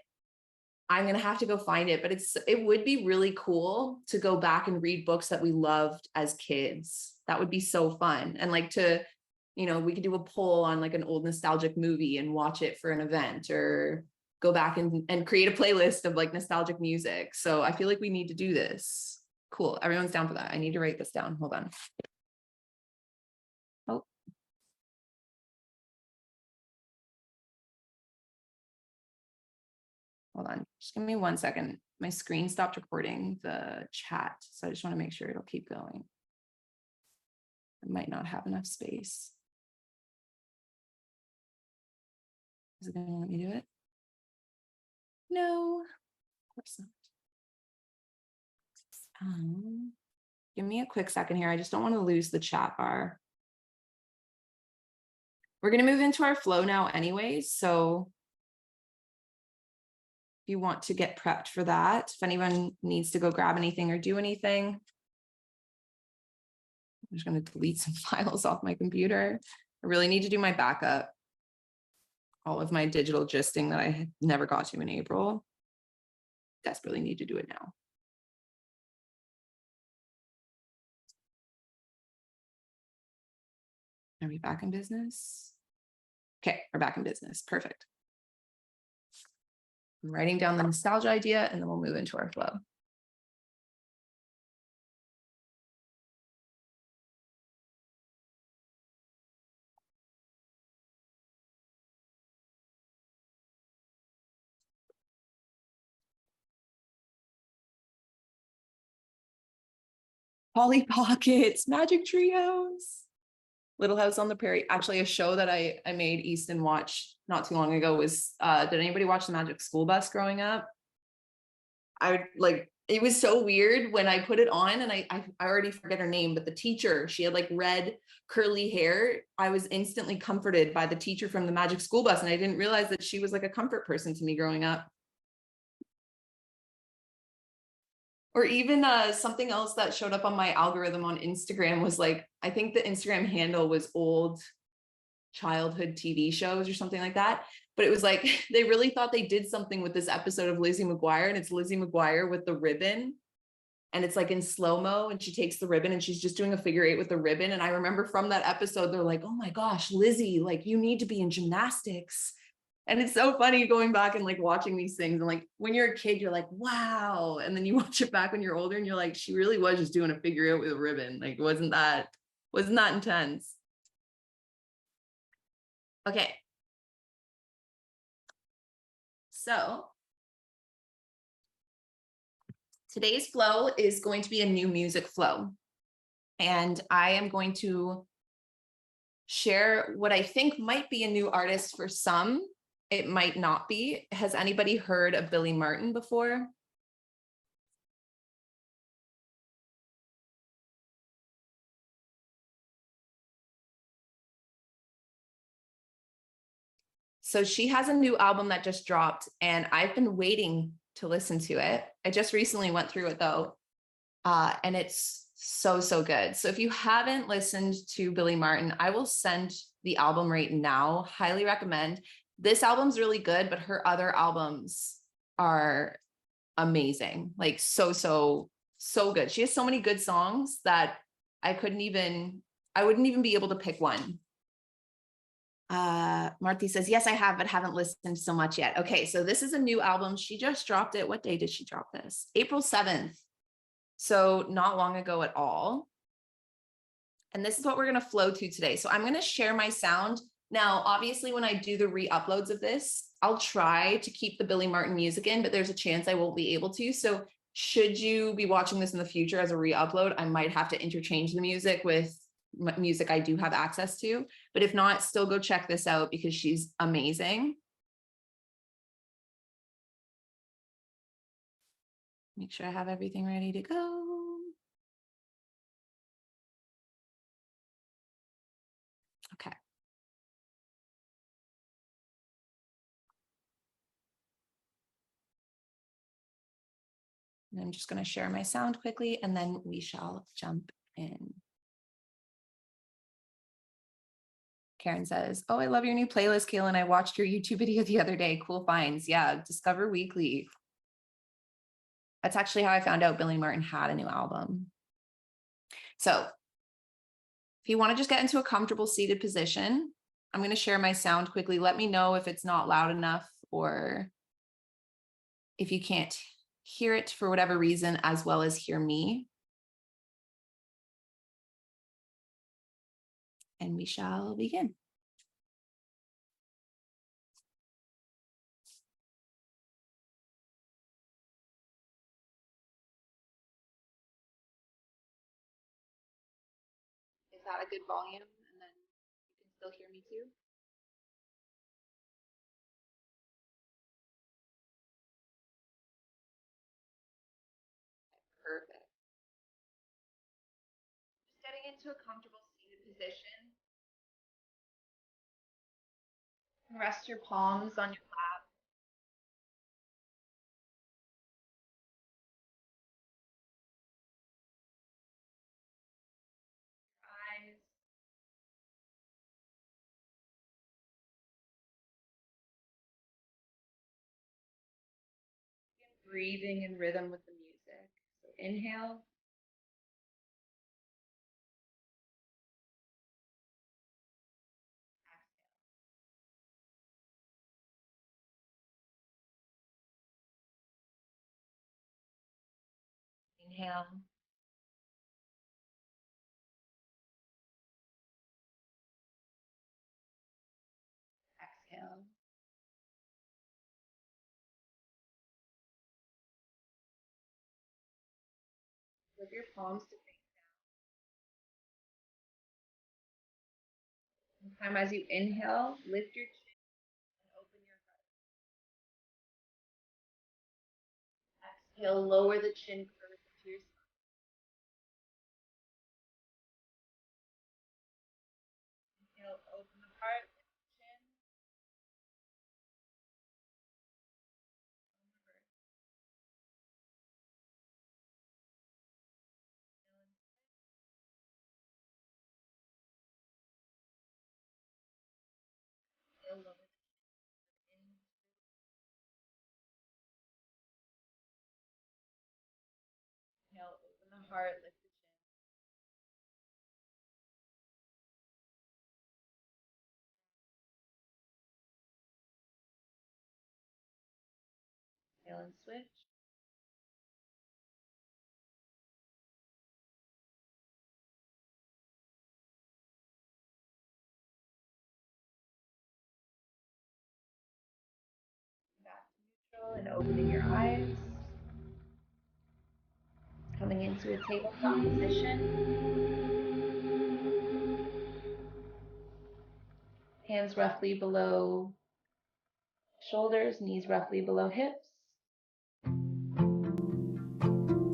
I'm going to have to go find it, but it would be really cool to go back and read books that we loved as kids. That would be so fun. And like we could do a poll on like an old nostalgic movie and watch it for an event, or go back and create a playlist of like nostalgic music. So I feel like we need to do this. Cool. Everyone's down for that. I need to write this down. Hold on. Oh. Hold on. Just give me 1 second. My screen stopped recording the chat. So I just want to make sure it'll keep going. I might not have enough space. Is it going to let me do it? No, of course not. Give me a quick second here. I just don't want to lose the chat bar. We're going to move into our flow now anyways. So if you want to get prepped for that. If anyone needs to go grab anything or do anything. I'm just going to delete some files off my computer. I really need to do my backup. All of my digital gisting that I never got to in April. Desperately need to do it now. Are we back in business? Okay, we're back in business. Perfect. I'm writing down the nostalgia idea and then we'll move into our flow. Polly Pockets, Magic Trios, Little House on the Prairie. Actually, a show that I made Easton watch not too long ago was, did anybody watch the Magic School Bus growing up? I like, it was so weird when I put it on and I already forget her name, but the teacher, she had like red curly hair. I was instantly comforted by the teacher from the Magic School Bus. And I didn't realize that she was like a comfort person to me growing up. Or even something else that showed up on my algorithm on Instagram was like, I think the Instagram handle was old childhood TV shows or something like that. But it was like, they really thought they did something with this episode of Lizzie McGuire, and it's Lizzie McGuire with the ribbon. And it's like in slow-mo, and she takes the ribbon and she's just doing a figure 8 with the ribbon. And I remember from that episode, they're like, oh my gosh, Lizzie, like you need to be in gymnastics. And it's so funny going back and like watching these things. And like when you're a kid, you're like, wow. And then you watch it back when you're older and you're like, she really was just doing a figure 8 with a ribbon. Like, wasn't that intense? Okay. So today's flow is going to be a new music flow. And I am going to share what I think might be a new artist for some. It might not be. Has anybody heard of Billie Marten before? So she has a new album that just dropped, and I've been waiting to listen to it. I just recently went through it though, and it's so good. So if you haven't listened to Billie Marten, I will send the album right now. Highly recommend. This album's really good, but her other albums are amazing. Like so good. She has so many good songs that I wouldn't even be able to pick one. Marty says, yes, I have, but haven't listened so much yet. Okay, so this is a new album. She just dropped it. What day did she drop this? April 7th. So not long ago at all. And this is what we're going to flow to today. So I'm going to share my sound. Now, obviously, when I do the re-uploads of this, I'll try to keep the Billie Marten music in, but there's a chance I won't be able to. So should you be watching this in the future as a re-upload, I might have to interchange the music with music I do have access to. But if not, still go check this out because she's amazing. Make sure I have everything ready to go. Okay. And I'm just going to share my sound quickly, and then we shall jump in. Karen says, oh, I love your new playlist, Kalyn. I watched your YouTube video the other day. Cool finds. Yeah, Discover Weekly. That's actually how I found out Billie Marten had a new album. So if you want to just get into a comfortable seated position, I'm going to share my sound quickly. Let me know if it's not loud enough or if you can't hear it for whatever reason, as well as hear me. And we shall begin. Is that a good volume? And then you can still hear me too? Perfect. Just getting into a comfortable seated position. Rest your palms on your lap. breathing in rhythm with the music. So inhale. Inhale. Exhale. With your palms to face down. As you inhale, lift your chin and open your heart. Exhale, lower the chin closer to your spine. Inhale, open the heart, lift the chin. Inhale, lower the chin. Inhale, open the heart, lift the chin. Inhale and switch. Back to neutral and opening your eyes. Coming into a tabletop position. Hands roughly below shoulders, knees roughly below hips.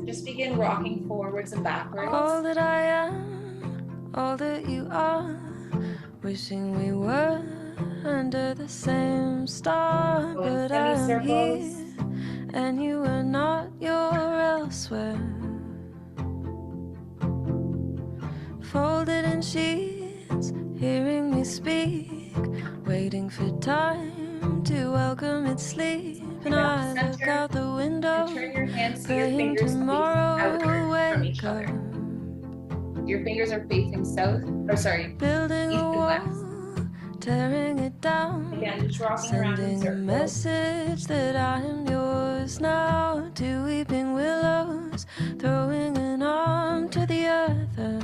Just begin rocking forwards and backwards. All that I am, all that you are, wishing we were under the same star. But I'm here, and you are not, you're elsewhere. Folded in sheets, hearing me speak, waiting for time to welcome its sleep. And I look out the window, praying tomorrow will wake up. Your fingers are facing south, Building east a and wall, west. tearing it down. Again, just rocking around in Sending a circles. message that I am yours now. To weeping willows, throwing an arm to the other.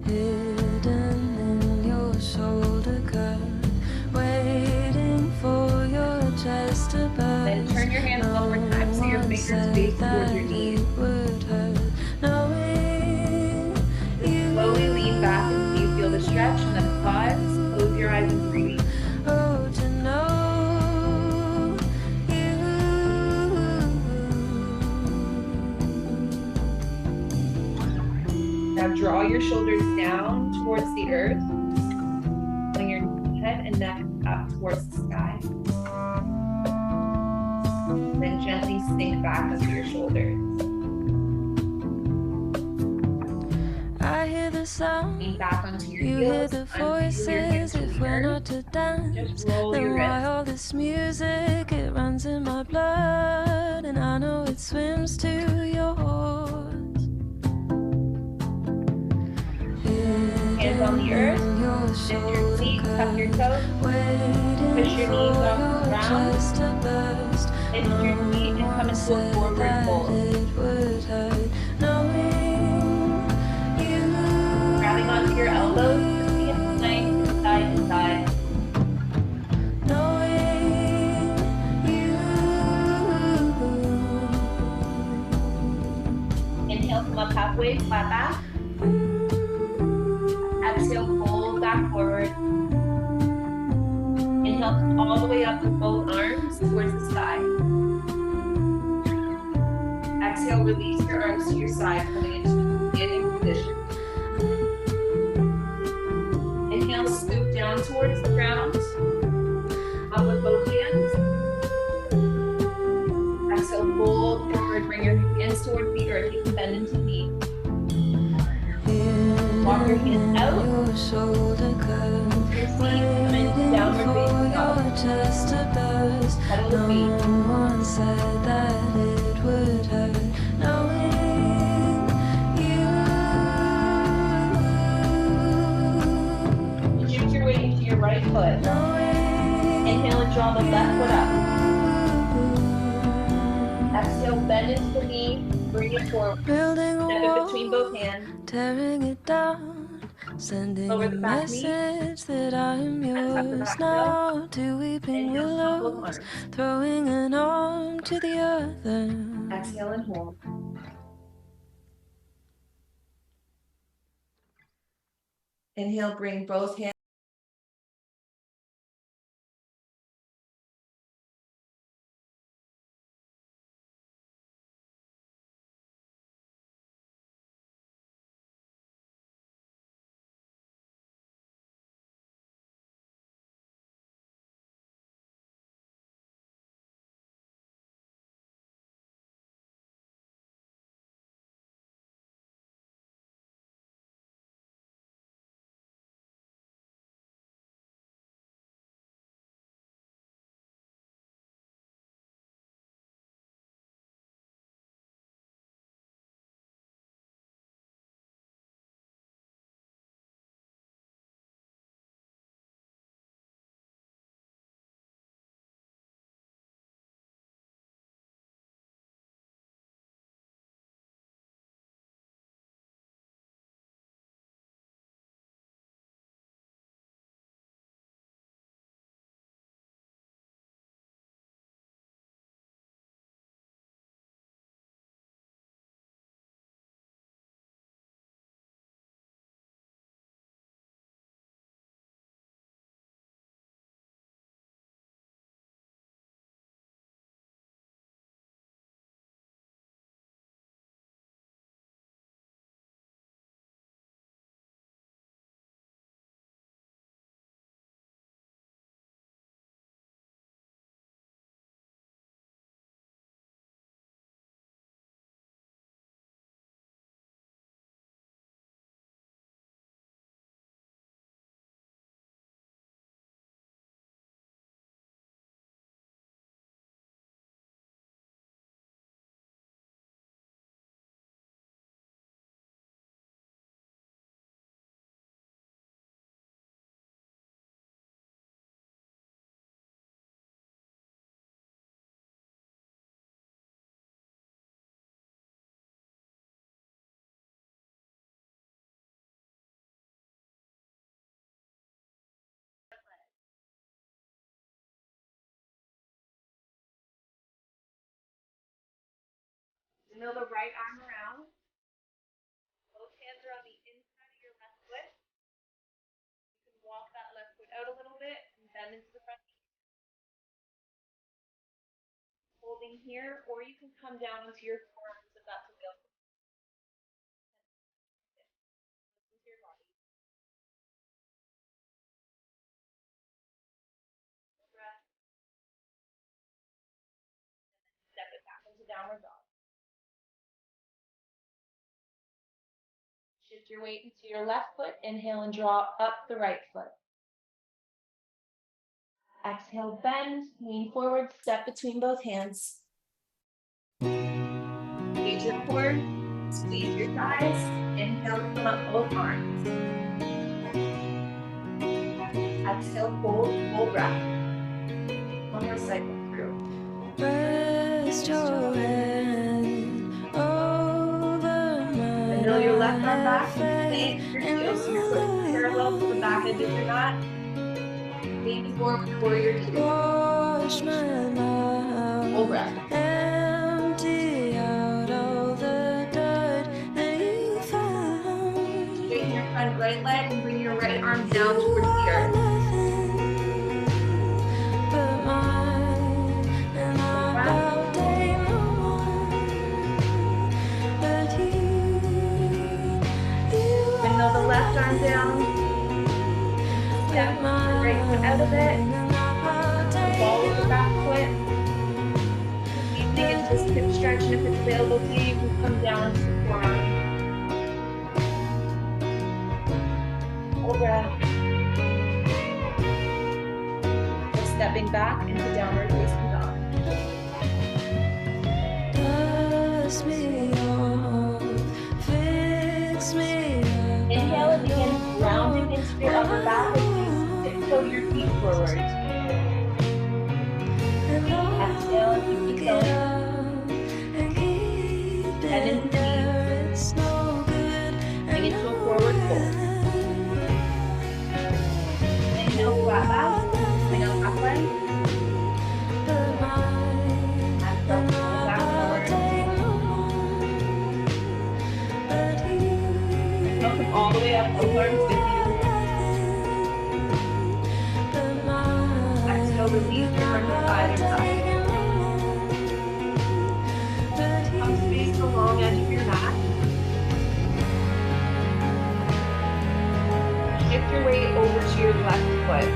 Hidden in your shoulder cut, waiting for your chest to burst. Then turn your hands one more time so your fingers face towards your knees. Slowly lean back until you feel the stretch, and then pause, close your eyes and breathe. Oh, to know you. Now draw your shoulders down towards the earth, putting your head and neck up towards the sky. Then gently sink back onto your shoulders. I hear the sound, Lean back onto your you heels. hear the voices. If we're not to dance, then why all this music? It runs in my blood, and I know it swims to yours. Hands on the earth, lift your feet, tuck your toes, push your knees off the ground, lift your feet and come into a forward fold. Grabbing onto your elbows, hips nice, side to side. Inhale, come up halfway, flat back. Exhale, fold back forward. Inhale, come all the way up with both arms towards the sky. Exhale, release your arms to your side, coming into standing position. Inhale, scoop down towards the ground. Up with both hands. Exhale, fold forward, bring your hands towards the earth. You can bend into knee. Walk your hands out. Your feet come into downward facing dog. Pedal the feet. No one said that it would hurt knowing you. Shift your weight into your right foot. Inhale and draw the left foot up. Exhale, bend into the knee, bring it forward. Building a Step it between both wall, hands. tearing it down, sending Lower a the back knee. message that I'm Tuck the yours back now. heel. Two weeping Inhale, drop both willows, arms. throwing an arm to the other. Exhale and hold. Inhale, bring both hands. Mill the right arm around. Both hands are on the inside of your left foot. You can walk that left foot out a little bit and bend into the front knee. Holding here, or you can come down into your forearms if that's available. Listen to your body. Breath. Step it back into downward dog. Shift your weight into your left foot. Inhale and draw up the right foot. Exhale, bend, lean forward, step between both hands. Engage your core, squeeze your thighs. Inhale, come up both arms. Exhale, hold, full breath. One more cycle through. Rest your hand over my Middle your left arm back and plant your heels so your foot parallel to the back edge if you're not. Lean forward, warrior two. Wash my mouth. Full breath. Empty out all the dirt that you found. Straighten your front right leg and bring your right arm down towards the earth. But mine, and I bow day no one but you. Windmill the left arm down. Step the right foot out of it. Ball with the back foot. Easing into this hip stretch, and if it's available to you, you can come down to the forearm. Full breath. We're stepping back into downward facing dog. Twist your upper back and tiptoe your feet forward. Exhale, you keep going. Bend into the knees. Bring into a forward fold. Inhale, flat back. Bring up half leg. Exhale, pull back forward. Inhale, come all the way up, both arms 50 degrees. Exhale, release your arms to either side. Come face the long edge of your mat. Shift your weight over to your left foot.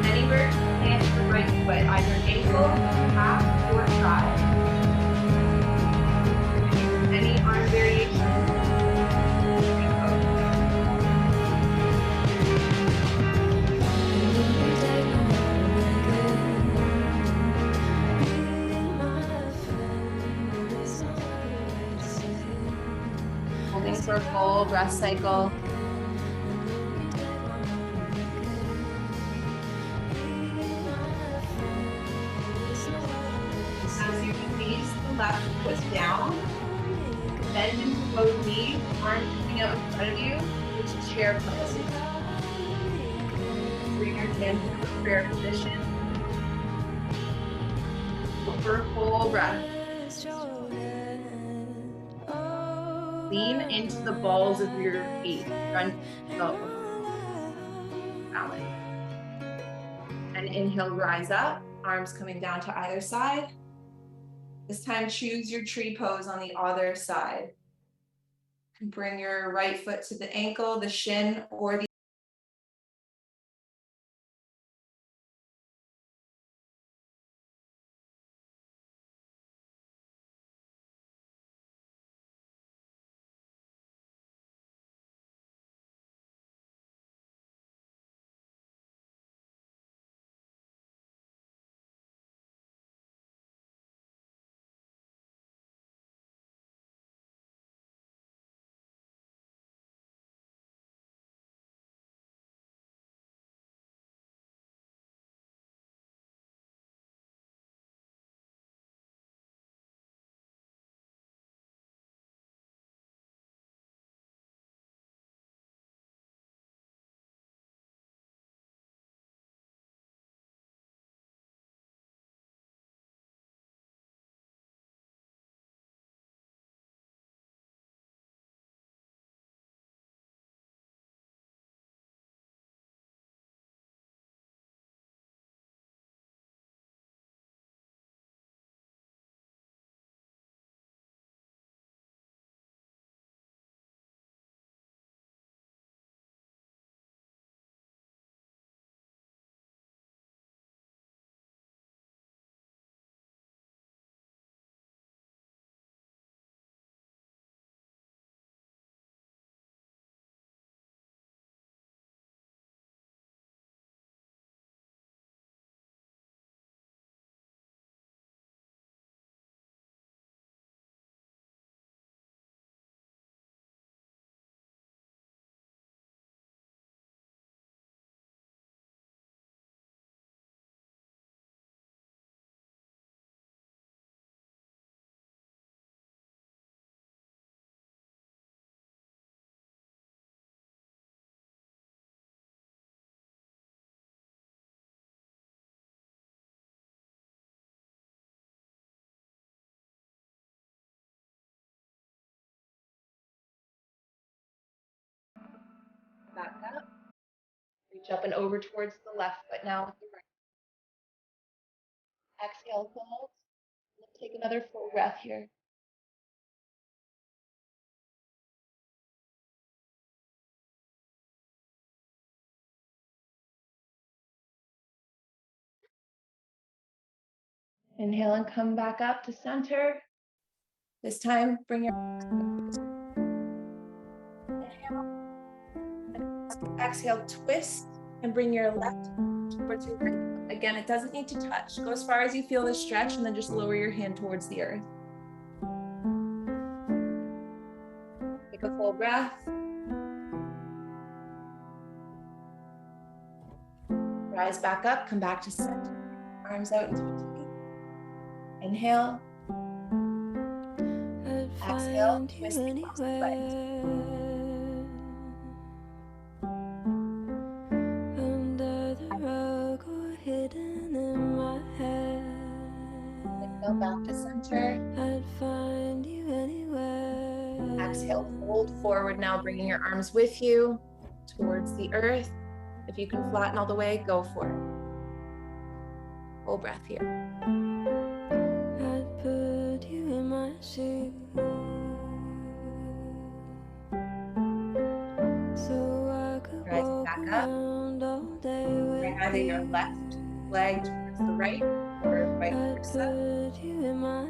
Anywhere to plant your right foot, either ankle, calf, or thigh. Any arm variation. Holding for a full breath cycle. As you release the left foot down, bend into both knees, arms coming up in front of you, which is chair pose. Bring your hands into prayer position. For a full breath. Lean into the balls of your feet, front toe. Balance. And inhale, rise up, arms coming down to either side. This time, choose your tree pose on the other side. Bring your right foot to the ankle, the shin, or the back up. Reach up and over towards the left foot now with the right. Exhale, hold. Take another full breath here. Inhale and come back up to center. This time, bring your inhale. Exhale, twist and bring your left towards your right. Again, it doesn't need to touch. Go as far as you feel the stretch and then just lower your hand towards the earth. Take a full breath. Rise back up, come back to center. Arms out into a T. Inhale. Exhale, twist the opposite legs. Under the rug or hidden in my head. Inhale, back to center. I'd find you anywhere. Exhale, fold forward now, bringing your arms with you towards the earth. If you can flatten all the way, go for it. Full breath here. I'd put you in my shoes, so I could Rise walk back up. around all day with Bring either your you. left leg towards the right or vice I'd versa. put you in my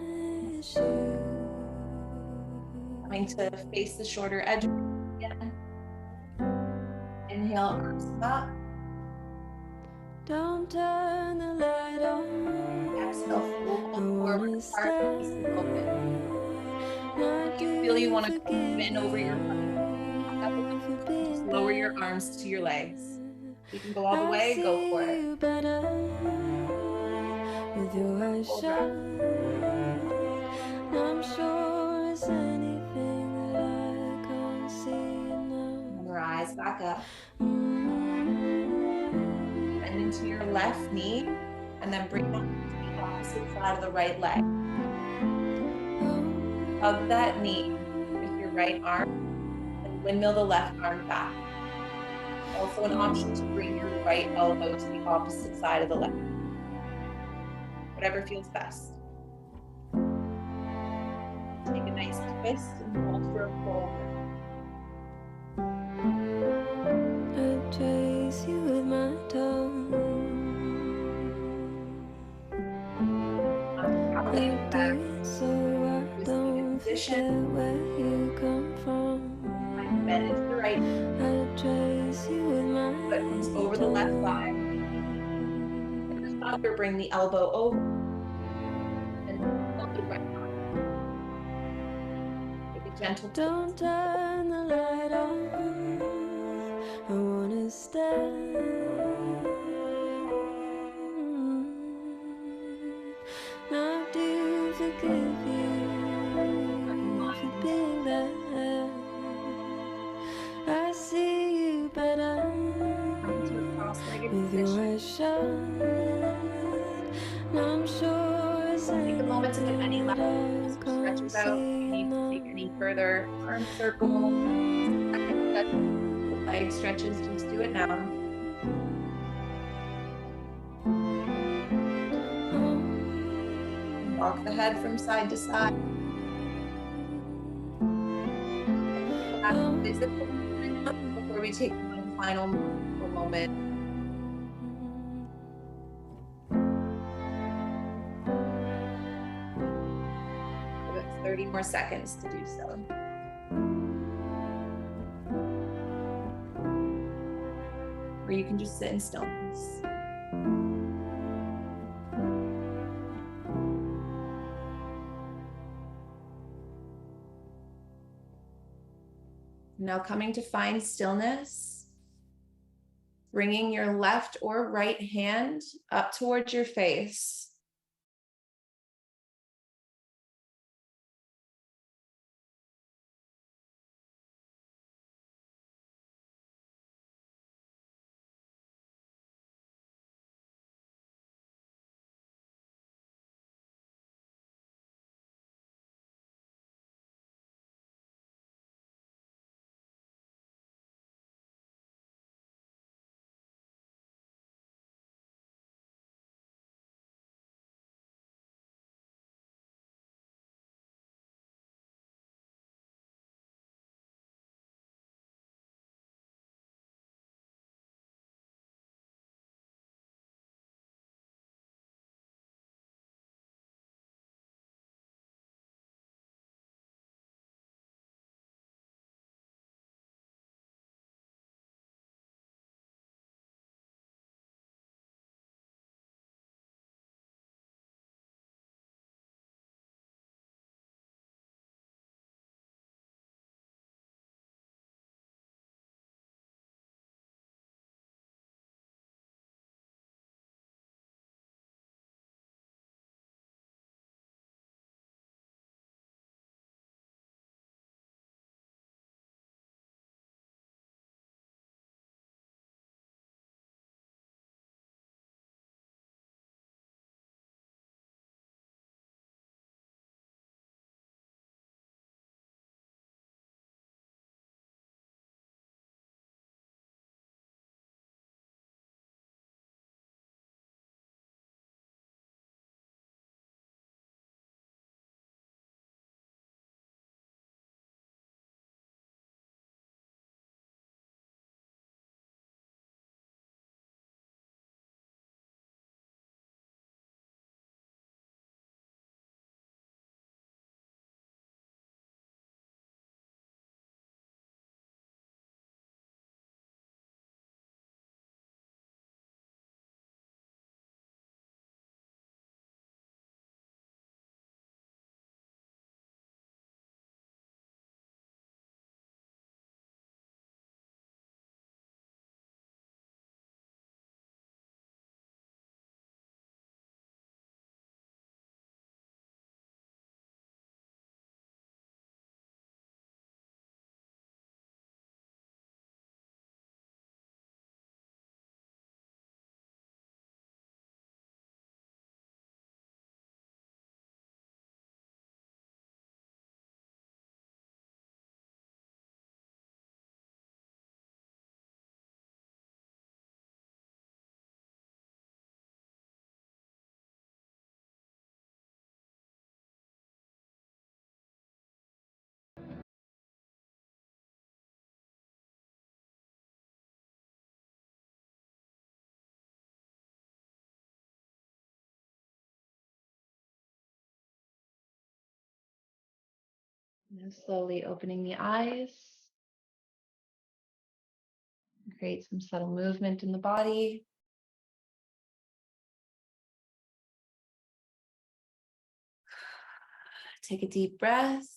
shoes. Coming to face the shorter edge again. Inhale, arms up. Don't turn the light on. Exhale, fold forward, heart facing open. If If you feel you want to bend over your butt, just lower your arms to your legs. You can go all the way, go for it. With your eyes shut, I'm sure it's anything that I can't see enough. Rise back up. Bend into your left knee and then bring that to the opposite side of the right leg. Hug that knee with your right arm and windmill the left arm back. Also an option to bring your right elbow to the opposite side of the leg. Whatever feels best. Take a nice twist and hold for a full breath. I'd chase you with my tongue. I'll lean back. So I don't forget where you come from. Bend into the right. I'd chase you with my Foot comes over the left thigh. And the other, bring the elbow over. And hold the right arm. Take a gentle twist. Don't turn the light on. I wanna stay. Now do you forgive you for being there? I see you better Come to a cross-legged with your position. eyes shut. I'm sure it's Take a moment to get any left stretches out. If you need to take any further arm circle, leg stretches, just do it now. Rock the head from side to side. Physical before we take one final moment. Give it 30 more seconds to do so. Or you can just sit in stillness. Now coming to find stillness, bringing your left or right hand up towards your face. And slowly opening the eyes. Create some subtle movement in the body. Take a deep breath.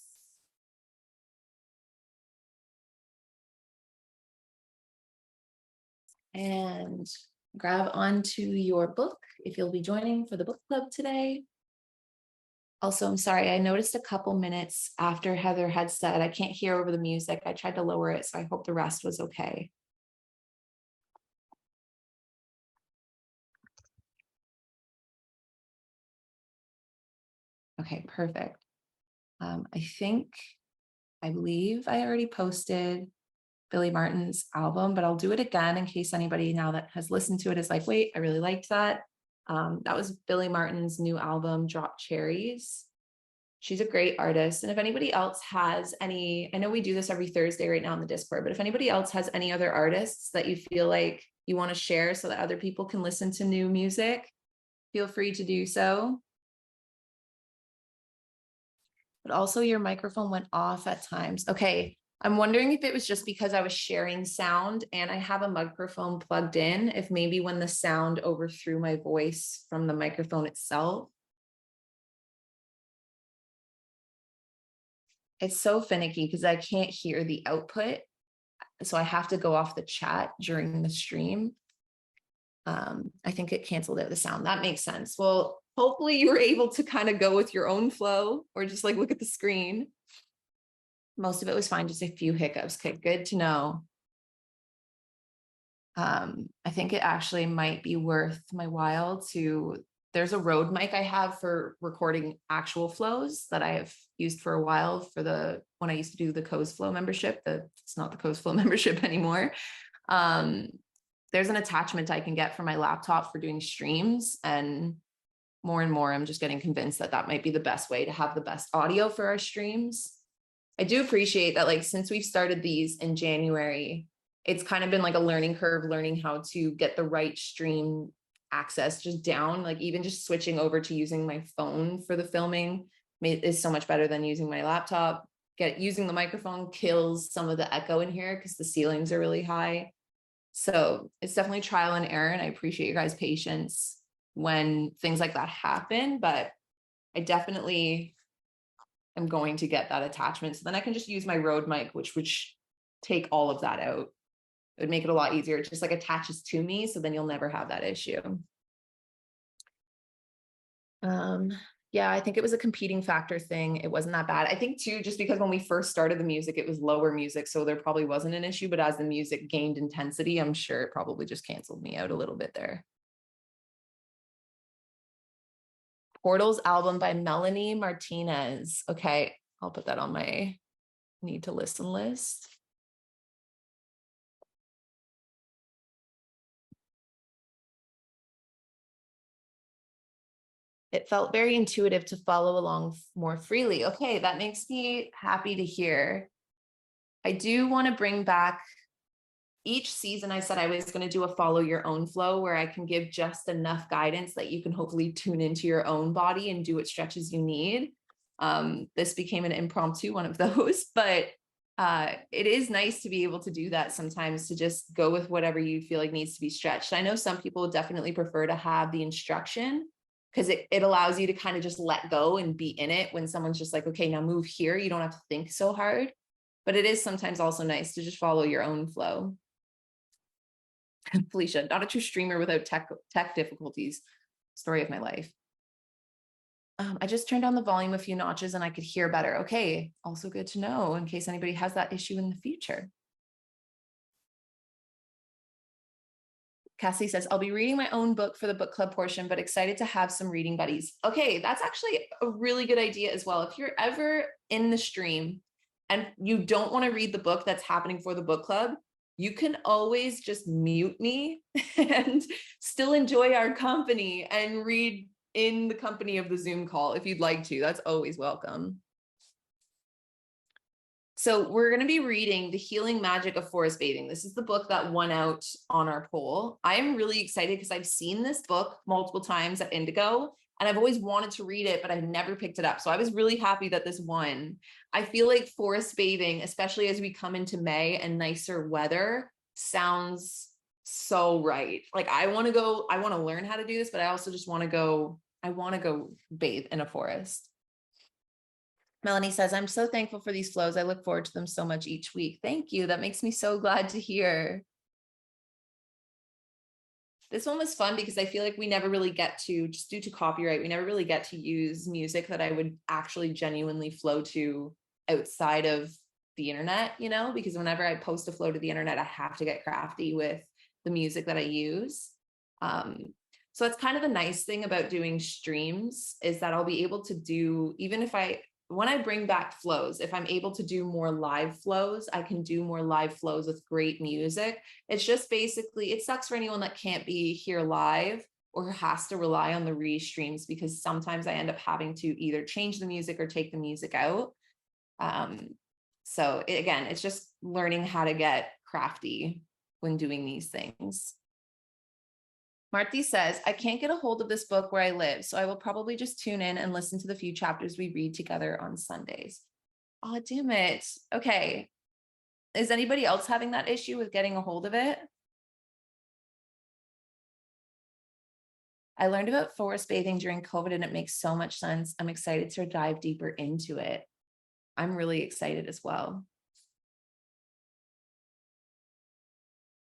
And grab onto your book if you'll be joining for the book club today. Also, I'm sorry, I noticed a couple minutes after Heather had said, I can't hear over the music. I tried to lower it, so I hope the rest was okay. Okay, perfect. I believe I already posted Billie Marten's album, but I'll do it again in case anybody now that has listened to it is like, wait, I really liked that. That was Billie Marten's new album, Drop Cherries. She's a great artist. And if anybody else has any, I know we do this every Thursday right now in the Discord, but if anybody else has any other artists that you feel like you want to share so that other people can listen to new music, feel free to do so. But also your microphone went off at times. Okay. I'm wondering if it was just because I was sharing sound and I have a microphone plugged in, if maybe when the sound overthrew my voice from the microphone itself. It's so finicky because I can't hear the output. So I have to go off the chat during the stream. I think it canceled out the sound. That makes sense. Well, hopefully you were able to kind of go with your own flow or just like look at the screen. Most of it was fine, just a few hiccups. Okay, good to know. I think it actually might be worth my while to, there's a Rode mic I have for recording actual flows that I have used for a while for when I used to do the Co's Flow membership. It's not the Co's Flow membership anymore. There's an attachment I can get for my laptop for doing streams, and more I'm just getting convinced that that might be the best way to have the best audio for our streams. I do appreciate that, like, since we've started these in January, it's kind of been like a learning curve, learning how to get the right stream access just down, like even just switching over to using my phone for the filming is so much better than using my laptop. Using the microphone kills some of the echo in here because the ceilings are really high. So it's definitely trial and error, and I appreciate your guys' patience when things like that happen, but I definitely am going to get that attachment. So then I can just use my Rode mic, which take all of that out. It would make it a lot easier. It just like attaches to me. So then you'll never have that issue. Yeah, I think it was a competing factor thing. It wasn't that bad. I think too, just because when we first started the music, it was lower music. So there probably wasn't an issue, but as the music gained intensity, I'm sure it probably just canceled me out a little bit there. Portals album by Melanie Martinez. Okay, I'll put that on my need to listen list. It felt very intuitive to follow along more freely. Okay, that makes me happy to hear. I do want to bring back each season. I said I was going to do a follow your own flow where I can give just enough guidance that you can hopefully tune into your own body and do what stretches you need. This became an impromptu one of those, but it is nice to be able to do that sometimes, to just go with whatever you feel like needs to be stretched. I know some people definitely prefer to have the instruction because it allows you to kind of just let go and be in it when someone's just like, okay, now move here. You don't have to think so hard, but it is sometimes also nice to just follow your own flow. Felicia, not a true streamer without tech difficulties. Story of my life. I just turned down the volume a few notches and I could hear better. Okay, also good to know in case anybody has that issue in the future. Cassie says, I'll be reading my own book for the book club portion, but excited to have some reading buddies. Okay, that's actually a really good idea as well. If you're ever in the stream and you don't want to read the book that's happening for the book club, you can always just mute me and still enjoy our company and read in the company of the Zoom call if you'd like to. That's always welcome. So we're going to be reading The Healing Magic of Forest Bathing. This is the book that won out on our poll. I'm really excited because I've seen this book multiple times at Indigo, and I've always wanted to read it, but I've never picked it up. So I was really happy that this won. I feel like forest bathing, especially as we come into May and nicer weather, sounds so right. Like I want to learn how to do this, but I also just want to go bathe in a forest. Melanie says, I'm so thankful for these flows. I look forward to them so much each week. Thank you. That makes me so glad to hear. This one was fun because I feel like we never really get to, just due to copyright, we never really get to use music that I would actually genuinely flow to outside of the internet, you know, because whenever I post a flow to the internet, I have to get crafty with the music that I use. So it's kind of a nice thing about doing streams is that I'll be able to do, even if when I bring back flows, if I'm able to do more live flows, I can do more live flows with great music. It's just basically, it sucks for anyone that can't be here live or has to rely on the restreams, because sometimes I end up having to either change the music or take the music out. So again, it's just learning how to get crafty when doing these things. Marty says, I can't get a hold of this book where I live, so I will probably just tune in and listen to the few chapters we read together on Sundays. Oh, damn it. Okay. Is anybody else having that issue with getting a hold of it? I learned about forest bathing during COVID and it makes so much sense. I'm excited to dive deeper into it. I'm really excited as well.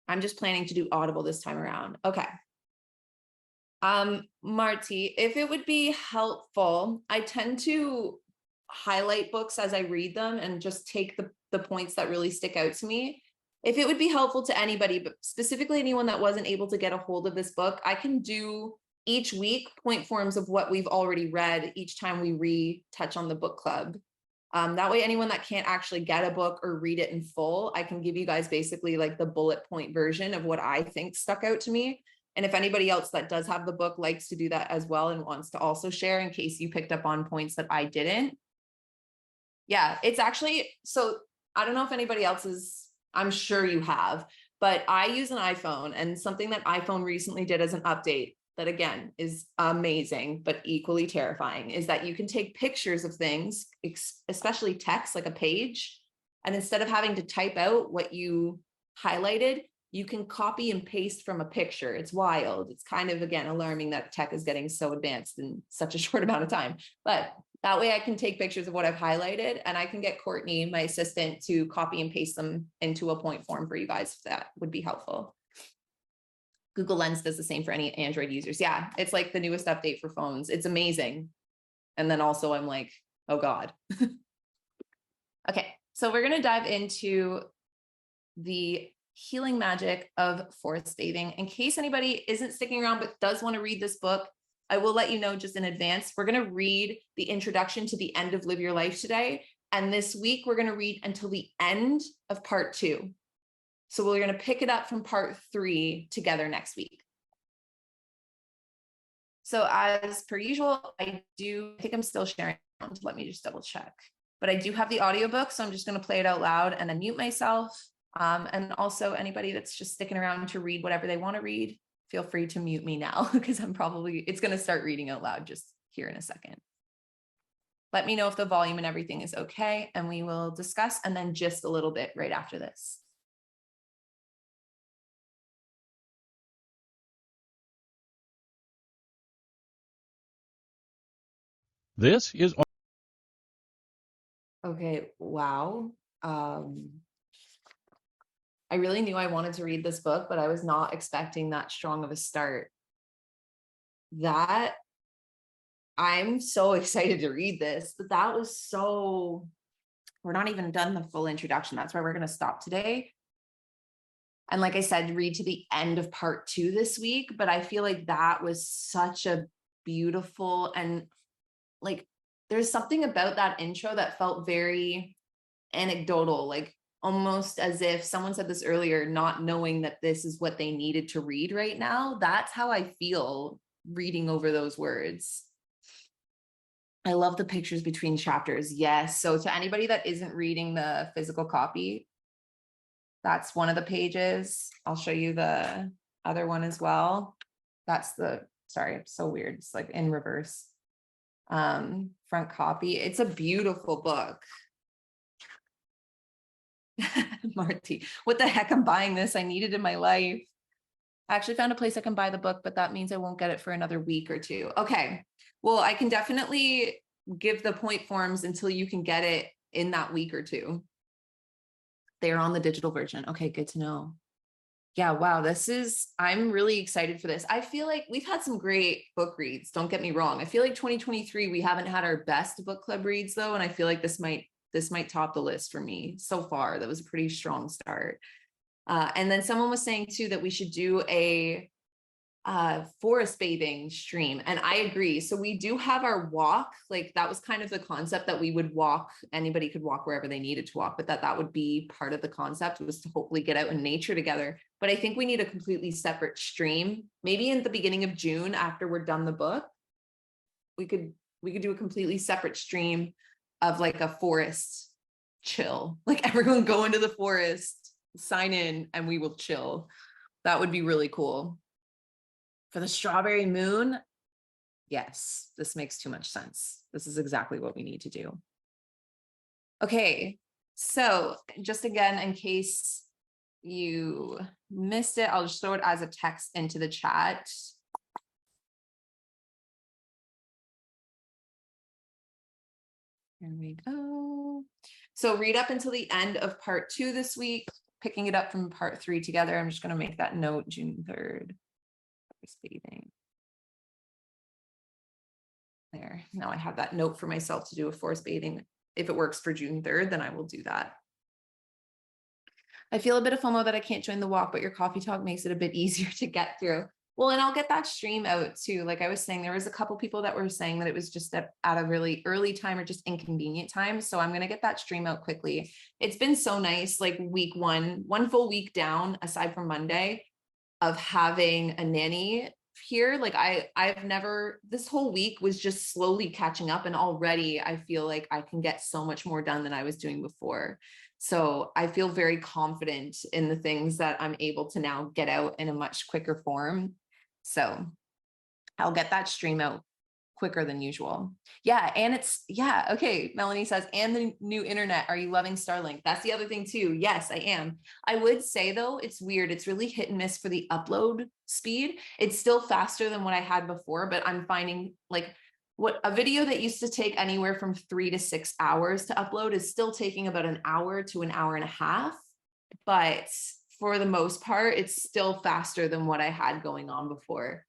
I'm just planning to do Audible this time around. Okay. Marty, if it would be helpful, I tend to highlight books as I read them and just take the points that really stick out to me. If it would be helpful to anybody, but specifically anyone that wasn't able to get a hold of this book, I can do each week point forms of what we've already read each time we retouch on the book club. That way, anyone that can't actually get a book or read it in full, I can give you guys basically like the bullet point version of what I think stuck out to me. And if anybody else that does have the book likes to do that as well and wants to also share in case you picked up on points that I didn't. Yeah, it's actually, so I don't know if anybody else is, I'm sure you have, but I use an iPhone, and something that iPhone recently did as an update that again is amazing, but equally terrifying, is that you can take pictures of things, especially text, like a page. And instead of having to type out what you highlighted, you can copy and paste from a picture. It's wild. It's kind of, again, alarming that tech is getting so advanced in such a short amount of time. But that way I can take pictures of what I've highlighted, and I can get Courtney, my assistant, to copy and paste them into a point form for you guys, if that would be helpful. Google Lens does the same for any Android users. Yeah, it's like the newest update for phones. It's amazing. And then also I'm like, oh God. Okay, so we're going to dive into the healing magic of forest bathing. In case anybody isn't sticking around but does want to read this book, I will let you know just in advance. We're going to read the introduction to the end of Live Your Life today. And this week, we're going to read until the end of part 2. So we're going to pick it up from part 3 together next week. So as per usual, I think I'm still sharing. Let me just double check. But I do have the audiobook, so I'm just going to play it out loud and then mute myself. And also anybody that's just sticking around to read whatever they want to read, feel free to mute me now, because it's going to start reading out loud just here in a second. Let me know if the volume and everything is okay, and we will discuss, and then just a little bit right after this. This is okay. Wow. I really knew I wanted to read this book, but I was not expecting that strong of a start. That I'm so excited to read this, but that was so, we're not even done the full introduction. That's why we're going to stop today. And like I said, read to the end of part 2 this week, but I feel like that was such a beautiful, and like, there's something about that intro that felt very anecdotal, like almost as if someone said this earlier, not knowing that this is what they needed to read right now. That's how I feel reading over those words. I love the pictures between chapters. Yes. So to anybody that isn't reading the physical copy, that's one of the pages. I'll show you the other one as well. That's the Sorry, it's so weird. It's like in reverse. Front copy. It's a beautiful book. Marty, what the heck? I'm buying this. I need it in my life. I actually found a place I can buy the book, but that means I won't get it for another week or two. Okay. Well, I can definitely give the point forms until you can get it in that week or two. They're on the digital version. Okay, good to know. Yeah, wow, I'm really excited for this. I feel like we've had some great book reads, don't get me wrong. I feel like 2023, we haven't had our best book club reads though, and I feel like this might top the list for me so far. That was a pretty strong start. And then someone was saying too that we should do a forest bathing stream, and I agree. So we do have our walk, like that was kind of the concept, that we would walk, anybody could walk wherever they needed to walk, but that would be part of the concept, was to hopefully get out in nature together. But I think we need a completely separate stream, maybe in the beginning of June after we're done the book. We could do a completely separate stream of like a forest chill, like everyone go into the forest, sign in, and we will chill. That would be really cool. For the strawberry moon, yes, this makes too much sense. This is exactly what we need to do. Okay, so just again, in case you missed it, I'll just throw it as a text into the chat. Here we go. So read up until the end of part 2 this week, picking it up from part 3 together. I'm just going to make that note, June 3rd. Bathing. There. Now I have that note for myself to do a forest bathing. If it works for June 3rd, then I will do that. I feel a bit of FOMO that I can't join the walk, but your coffee talk makes it a bit easier to get through. Well, and I'll get that stream out too. Like I was saying, there was a couple people that were saying that it was just at a really early time or just inconvenient time. So I'm going to get that stream out quickly. It's been so nice, like week one full week down, aside from Monday, of having a nanny here. Like I've never, this whole week was just slowly catching up, and already I feel like I can get so much more done than I was doing before. So I feel very confident in the things that I'm able to now get out in a much quicker form. So I'll get that stream out quicker than usual. Yeah. And okay. Melanie says, and the new internet. Are you loving Starlink? That's the other thing too. Yes, I am. I would say though, it's weird. It's really hit and miss for the upload speed. It's still faster than what I had before, but I'm finding like what a video that used to take anywhere from 3 to 6 hours to upload is still taking about an hour to an hour and a half. But for the most part, it's still faster than what I had going on before.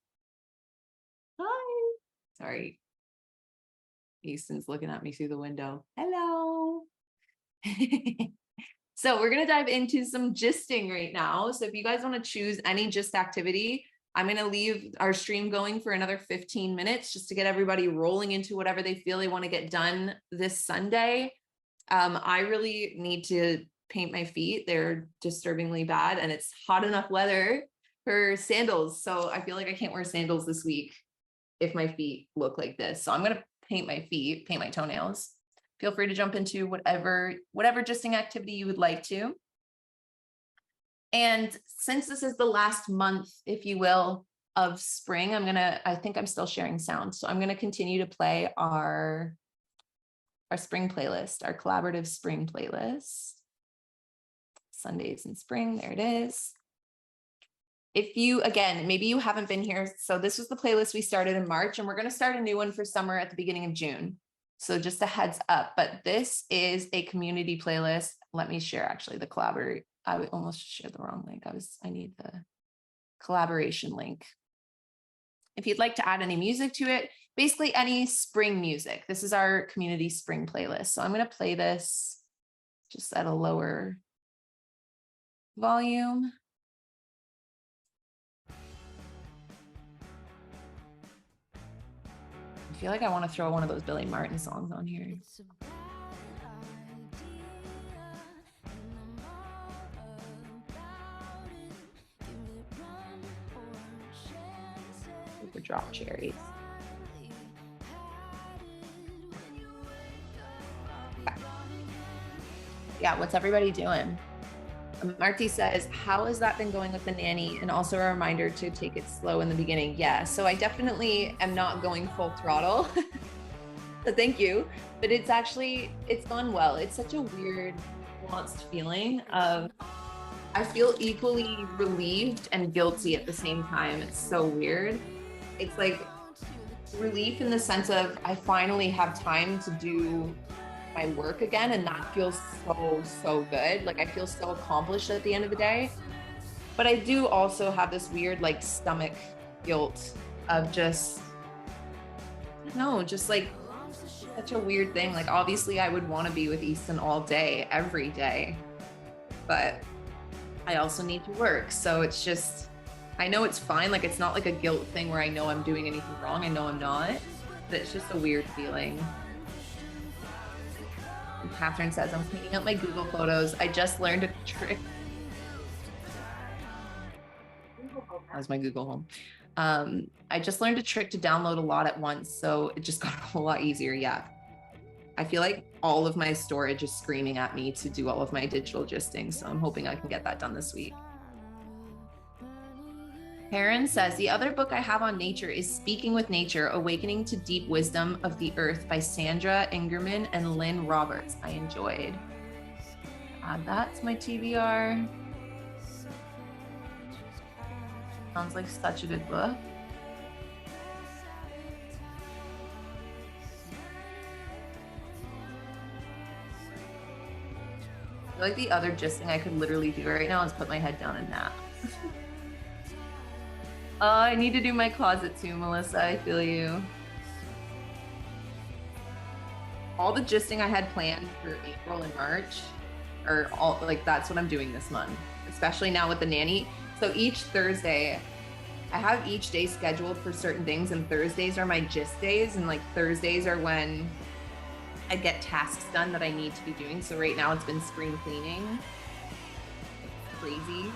Hi. Sorry. Easton's looking at me through the window. Hello. So we're going to dive into some gisting right now. So if you guys want to choose any gist activity, I'm going to leave our stream going for another 15 minutes just to get everybody rolling into whatever they feel they want to get done this Sunday. I really need to paint my feet. They're disturbingly bad, and it's hot enough weather for sandals. So I feel like I can't wear sandals this week if my feet look like this. So I'm going to paint my feet, paint my toenails. Feel free to jump into whatever gisting activity you would like to. And since this is the last month, if you will, of spring, I think I'm still sharing sound. So I'm going to continue to play our spring playlist, our collaborative spring playlist. Sundays in spring, there it is. If you, again, maybe you haven't been here. So this was the playlist we started in March, and we're going to start a new one for summer at the beginning of June. So just a heads up, but this is a community playlist. Let me share actually the collaborate. I almost shared the wrong link. I need the collaboration link. If you'd like to add any music to it, basically any spring music. This is our community spring playlist. So I'm going to play this just at a lower volume. I feel like I want to throw one of those Billie Marten songs on here. Super drop cherries. Yeah, what's everybody doing? Marty says, how has that been going with the nanny? And also a reminder to take it slow in the beginning. Yeah, so I definitely am not going full throttle. So thank you. But it's gone well. It's such a weird, nuanced feeling of, I feel equally relieved and guilty at the same time. It's so weird. It's like relief in the sense of I finally have time to do my work again, and that feels so good. Like I feel so accomplished at the end of the day. But I do also have this weird like stomach guilt of just like such a weird thing. Like obviously I would want to be with Easton all day, every day, but I also need to work. So it's just, I know it's fine. Like it's not like a guilt thing where I know I'm doing anything wrong. I know I'm not, but it's just a weird feeling. And Catherine says, I'm cleaning up my Google Photos. I just learned a trick. That was my Google Home. I just learned a trick to download a lot at once, so it just got a whole lot easier. Yeah. I feel like all of my storage is screaming at me to do all of my digital gisting, so I'm hoping I can get that done this week. Karen says, the other book I have on nature is Speaking with Nature, Awakening to Deep Wisdom of the Earth by Sandra Ingerman and Lynn Roberts. I enjoyed. Add that to my TBR. Sounds like such a good book. I feel like the other gisting I could literally do right now is put my head down and nap. Oh, I need to do my closet too, Melissa. I feel you. All the gisting I had planned for April and March are all like, that's what I'm doing this month, especially now with the nanny. So each Thursday, I have each day scheduled for certain things, and Thursdays are my gist days, and like Thursdays are when I get tasks done that I need to be doing. So right now it's been spring cleaning. It's crazy.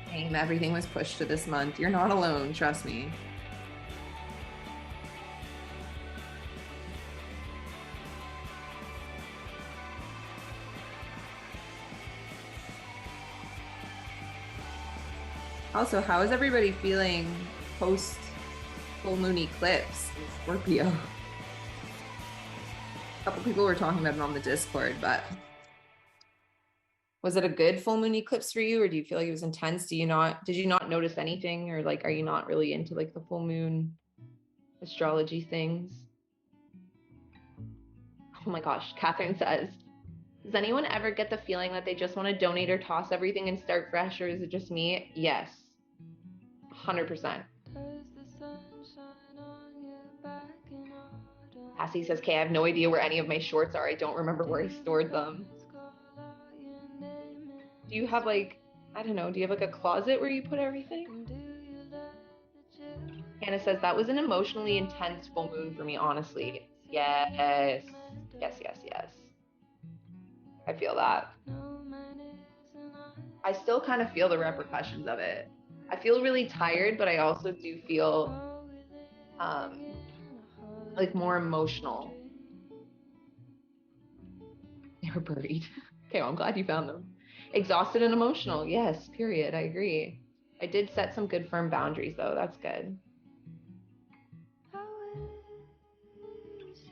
Same, everything was pushed to this month. You're not alone, trust me. Also, how is everybody feeling post full moon eclipse in Scorpio? A couple people were talking about it on the Discord, but was it a good full moon eclipse for you, or do you feel like it was intense? Did you not notice anything, or like, are you not really into like the full moon astrology things? Oh my gosh, Catherine says, does anyone ever get the feeling that they just want to donate or toss everything and start fresh, or is it just me? Yes. 100%. Cassie says, okay, I have no idea where any of my shorts are. I don't remember where I stored them. Do you have like, I don't know, do you have like a closet where you put everything? Hannah says, that was an emotionally intense full moon for me, honestly. Yes. Yes, yes, yes. I feel that. I still kind of feel the repercussions of it. I feel really tired, but I also do feel like more emotional. They were buried. Okay, well, I'm glad you found them. Exhausted and emotional. Yes, period. I agree. I did set some good firm boundaries though. That's good.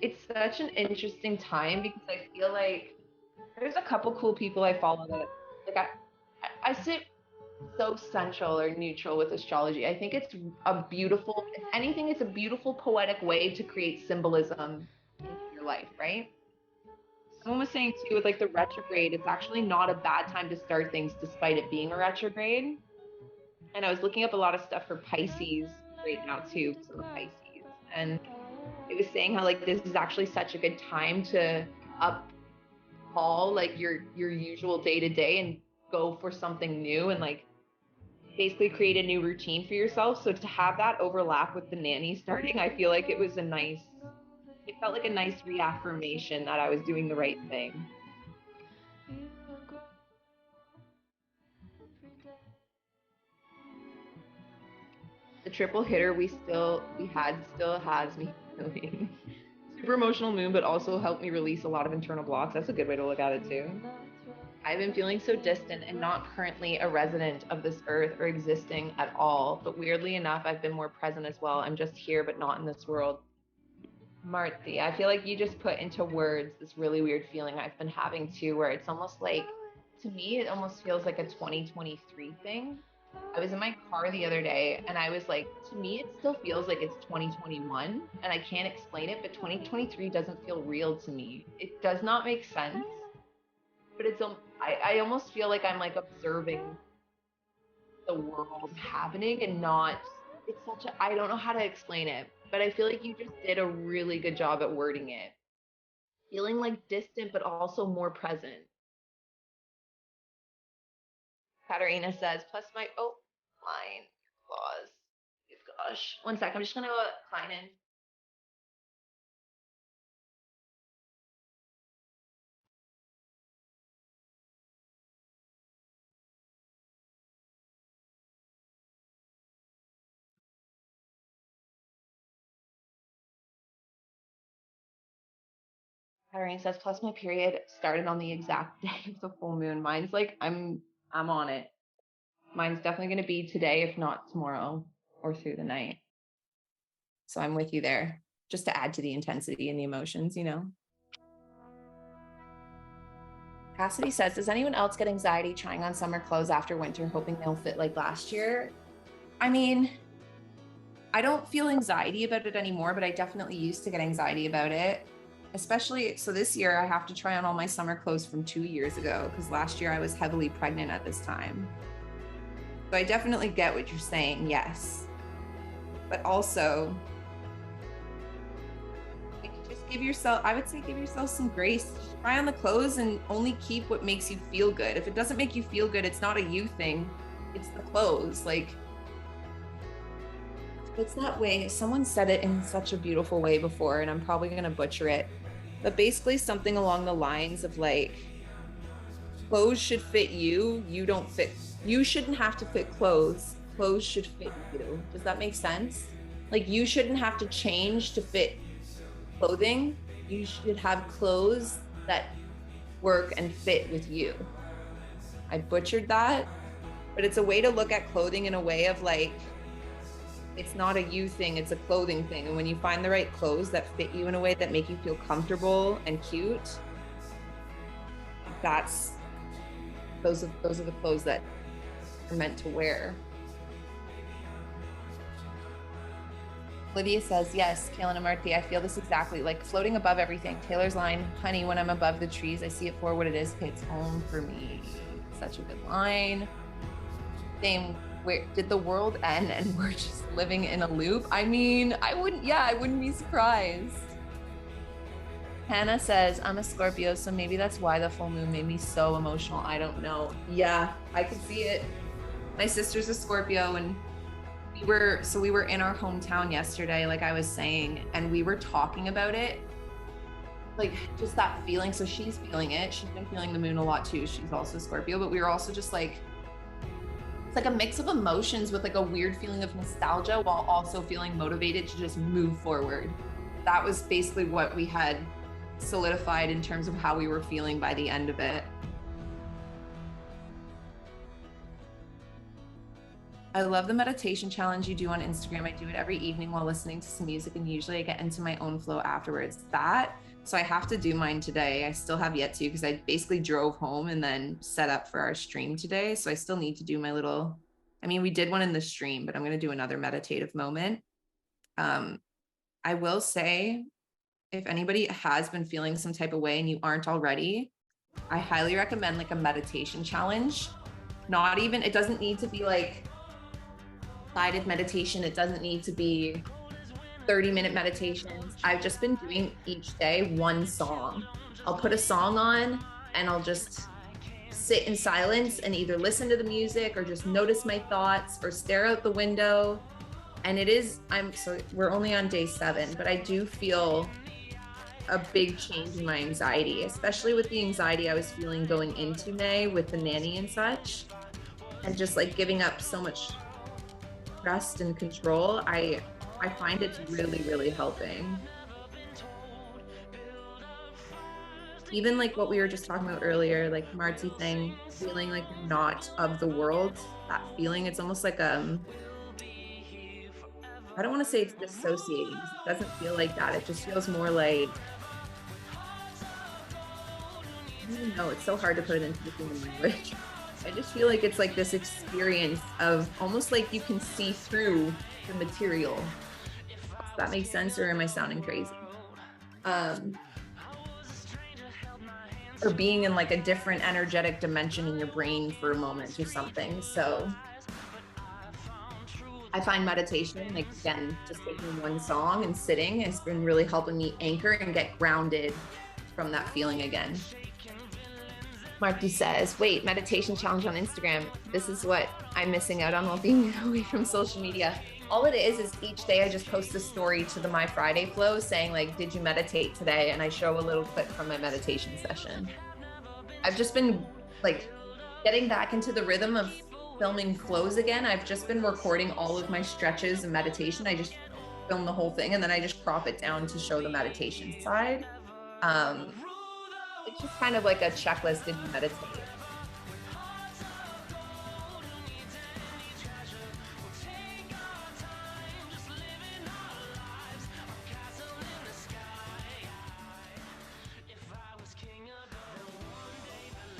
It's such an interesting time because I feel like there's a couple cool people I follow that like I sit so central or neutral with astrology. I think it's a beautiful, if anything, it's a beautiful poetic way to create symbolism into your life, right? Someone was saying too with like the retrograde, it's actually not a bad time to start things despite it being a retrograde. And I was looking up a lot of stuff for Pisces right now too, because I'm a Pisces. And it was saying how like this is actually such a good time to uphaul like your usual day to day and go for something new and like basically create a new routine for yourself. So to have that overlap with the nanny starting, I feel like it felt like a nice reaffirmation that I was doing the right thing. The triple hitter still has me feeling super emotional moon, but also helped me release a lot of internal blocks. That's a good way to look at it too. I've been feeling so distant and not currently a resident of this earth or existing at all, but weirdly enough, I've been more present as well. I'm just here, but not in this world. Marty, I feel like you just put into words this really weird feeling I've been having too, where it's almost like, to me, it almost feels like a 2023 thing. I was in my car the other day and I was like, to me, it still feels like it's 2021 and I can't explain it, but 2023 doesn't feel real to me. It does not make sense, but I almost feel like I'm like observing the world happening and not, it's such a, I don't know how to explain it, but I feel like you just did a really good job at wording it. Feeling like distant, but also more present. Katarina says, plus my, oh, line, clause. Gosh, one sec, I'm just gonna sign in. Katarina says, plus my period started on the exact day of the full moon. Mine's like, I'm on it. Mine's definitely gonna be today, if not tomorrow or through the night. So I'm with you there, just to add to the intensity and the emotions, you know. Cassidy says, does anyone else get anxiety trying on summer clothes after winter, hoping they'll fit like last year? I mean, I don't feel anxiety about it anymore, but I definitely used to get anxiety about it. Especially, so this year I have to try on all my summer clothes from 2 years ago, because last year I was heavily pregnant at this time. So I definitely get what you're saying, yes. But also, just give yourself, I would say give yourself some grace. Just try on the clothes and only keep what makes you feel good. If it doesn't make you feel good, it's not a you thing, it's the clothes. Like, it's that way. Someone said it in such a beautiful way before, and I'm probably gonna butcher it, but basically something along the lines of like, clothes should fit you, you shouldn't have to fit clothes should fit you. Does that make sense? Like, you shouldn't have to change to fit clothing. You should have clothes that work and fit with you. I butchered that, but it's a way to look at clothing in a way of like, it's not a you thing, it's a clothing thing. And when you find the right clothes that fit you in a way that make you feel comfortable and cute, those are the clothes that are meant to wear. Olivia says, yes, Kalyn and Marty, I feel this exactly, like floating above everything. Taylor's line, honey, when I'm above the trees, I see it for what it is, it's home for me. Such a good line. Same, where did the world end and we're just living in a loop? I mean, I wouldn't be surprised. Hannah says, I'm a Scorpio, so maybe that's why the full moon made me so emotional. I don't know. Yeah, I could see it. My sister's a Scorpio, and we were in our hometown yesterday, like I was saying, and we were talking about it, like just that feeling. So she's feeling it. She's been feeling the moon a lot too. She's also Scorpio, but we were also just like, it's like a mix of emotions with like a weird feeling of nostalgia while also feeling motivated to just move forward. That was basically what we had solidified in terms of how we were feeling by the end of it. I love the meditation challenge you do on Instagram. I do it every evening while listening to some music, and usually I get into my own flow afterwards. So I have to do mine today. I still have yet to, because I basically drove home and then set up for our stream today. So I still need to do my little, I mean, we did one in the stream, but I'm going to do another meditative moment. I will say, if anybody has been feeling some type of way and you aren't already, I highly recommend like a meditation challenge. Not even, it doesn't need to be like guided meditation. It doesn't need to be 30-minute meditations. I've just been doing each day one song. I'll put a song on and I'll just sit in silence and either listen to the music or just notice my thoughts or stare out the window. And we're only on day 7, but I do feel a big change in my anxiety, especially with the anxiety I was feeling going into May with the nanny and such, and just like giving up so much stressed and control, I find it's really, really helping. Even like what we were just talking about earlier, like Marty thing, feeling like you're not of the world, that feeling, it's almost like I don't want to say it's dissociating because it doesn't feel like that. It just feels more like, I don't even know, it's so hard to put it into the human language. I just feel like it's like this experience of almost like you can see through the material. Does that make sense, or am I sounding crazy? Or being in like a different energetic dimension in your brain for a moment or something. So I find meditation, like again, just taking one song and sitting has been really helping me anchor and get grounded from that feeling again. Marty says, wait, meditation challenge on Instagram. This is what I'm missing out on while being away from social media. All it is each day I just post a story to the My Friday flow saying like, did you meditate today? And I show a little clip from my meditation session. I've just been like getting back into the rhythm of filming flows again. I've just been recording all of my stretches and meditation. I just film the whole thing and then I just crop it down to show the meditation side. It's just kind of like a checklist. Did you meditate?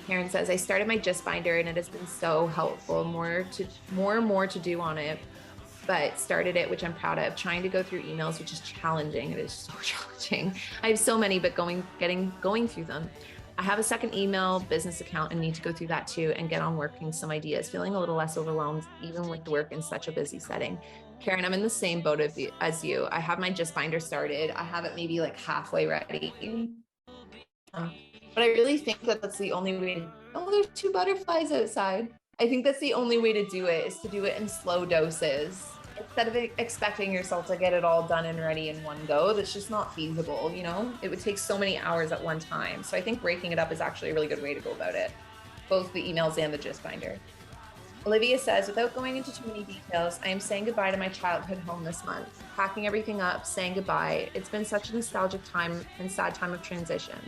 Karen says, I started my Gist Binder and it has been so helpful. More and more to do on it, but started it, which I'm proud of. Trying to go through emails, which is challenging. It is so challenging. I have so many, but going through them. I have a second email business account and need to go through that too and get on working some ideas. Feeling a little less overwhelmed, even with the work in such a busy setting. Karen, I'm in the same boat as you. I have my Gist Binder started. I have it maybe like halfway ready. But I really think that that's the only way to, oh, there's 2 butterflies outside. I think that's the only way to do it, is to do it in slow doses. Instead of expecting yourself to get it all done and ready in one go, that's just not feasible, you know? It would take so many hours at one time. So I think breaking it up is actually a really good way to go about it. Both the emails and the Gist Binder. Olivia says, without going into too many details, I am saying goodbye to my childhood home this month. Packing everything up, saying goodbye. It's been such a nostalgic time and sad time of transition.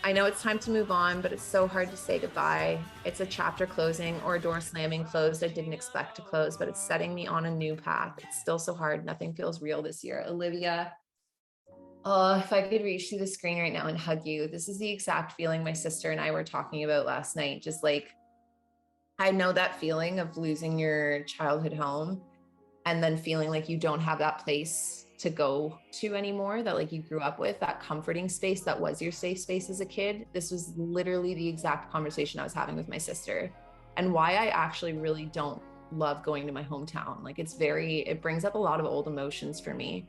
I know it's time to move on, but it's so hard to say goodbye. It's a chapter closing or a door slamming closed I didn't expect to close, but it's setting me on a new path. It's still so hard. Nothing feels real this year. Olivia, oh, if I could reach through the screen right now and hug you. This is the exact feeling my sister and I were talking about last night. Just like, I know that feeling of losing your childhood home and then feeling like you don't have that place to go to anymore, that like you grew up with, that comforting space that was your safe space as a kid. This was literally the exact conversation I was having with my sister, and why I actually really don't love going to my hometown. Like it brings up a lot of old emotions for me.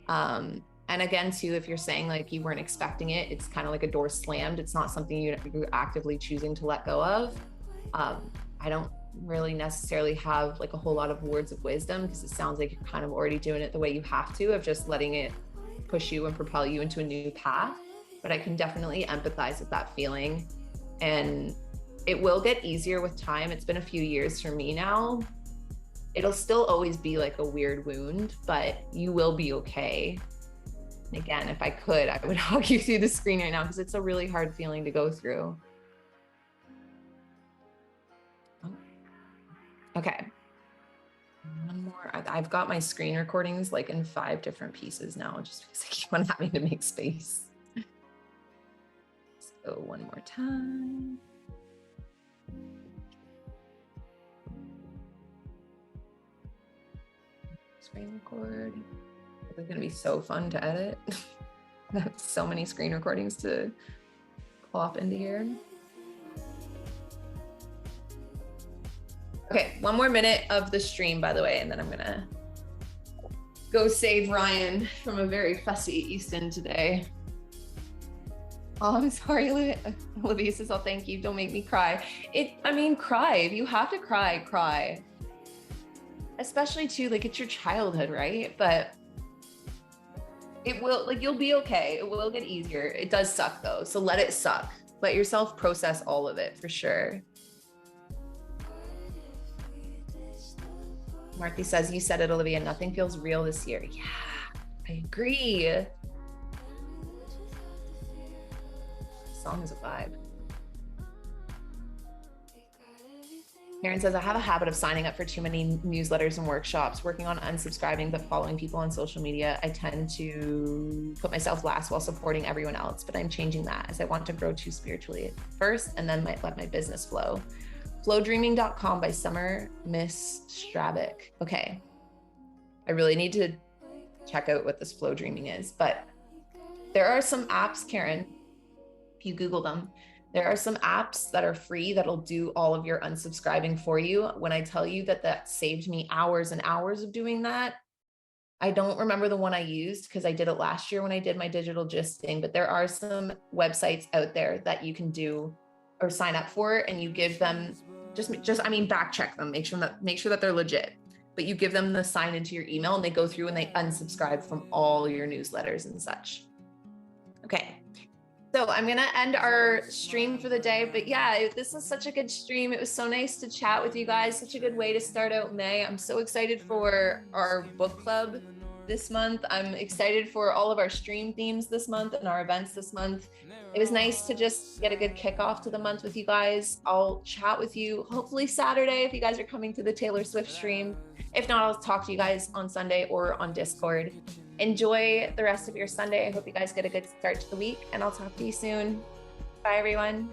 And again, too, if you're saying like you weren't expecting it, it's kind of like a door slammed. It's not something you're actively choosing to let go of. I don't really necessarily have like a whole lot of words of wisdom, because it sounds like you're kind of already doing it the way you have to, of just letting it push you and propel you into a new path. But I can definitely empathize with that feeling, and it will get easier with time. It's been a few years for me now. It'll still always be like a weird wound, but you will be okay. And again, if I could, I would hug you through the screen right now, because it's a really hard feeling to go through. Okay, one more. I've got my screen recordings like in 5 different pieces now, just because I keep on having to make space. Let's go one more time. Screen record. It's gonna be so fun to edit. So many screen recordings to plop into here. Okay, 1 more minute of the stream, by the way, and then I'm gonna go save Ryan from a very fussy Easton today. Oh, I'm sorry, Olivia says, oh, thank you, don't make me cry. Cry. If you have to cry, cry. Especially too, like, it's your childhood, right? But it will, like, you'll be okay. It will get easier. It does suck though, so let it suck. Let yourself process all of it, for sure. Marty says, you said it, Olivia, nothing feels real this year. Yeah, I agree. Song is a vibe. Karen says, I have a habit of signing up for too many newsletters and workshops, working on unsubscribing, but following people on social media. I tend to put myself last while supporting everyone else, but I'm changing that as I want to grow too spiritually first and then might let my business flow. Flowdreaming.com by Summer Miss Stravic. Okay. I really need to check out what this flow dreaming is, but there are some apps, Karen, if you Google them, there are some apps that are free that'll do all of your unsubscribing for you. When I tell you that that saved me hours and hours of doing that, I don't remember the one I used because I did it last year when I did my digital gisting, but there are some websites out there that you can do or sign up for, and you give them I mean, back check them, make sure that they're legit, but you give them the sign into your email and they go through and they unsubscribe from all your newsletters and such. Okay. So I'm going to end our stream for the day, but yeah, this was such a good stream. It was so nice to chat with you guys. Such a good way to start out May. I'm so excited for our book club this month. I'm excited for all of our stream themes this month and our events this month. It was nice to just get a good kickoff to the month with you guys. I'll chat with you hopefully Saturday if you guys are coming to the Taylor Swift stream. If not, I'll talk to you guys on Sunday or on Discord. Enjoy the rest of your Sunday. I hope you guys get a good start to the week, and I'll talk to you soon. Bye, everyone.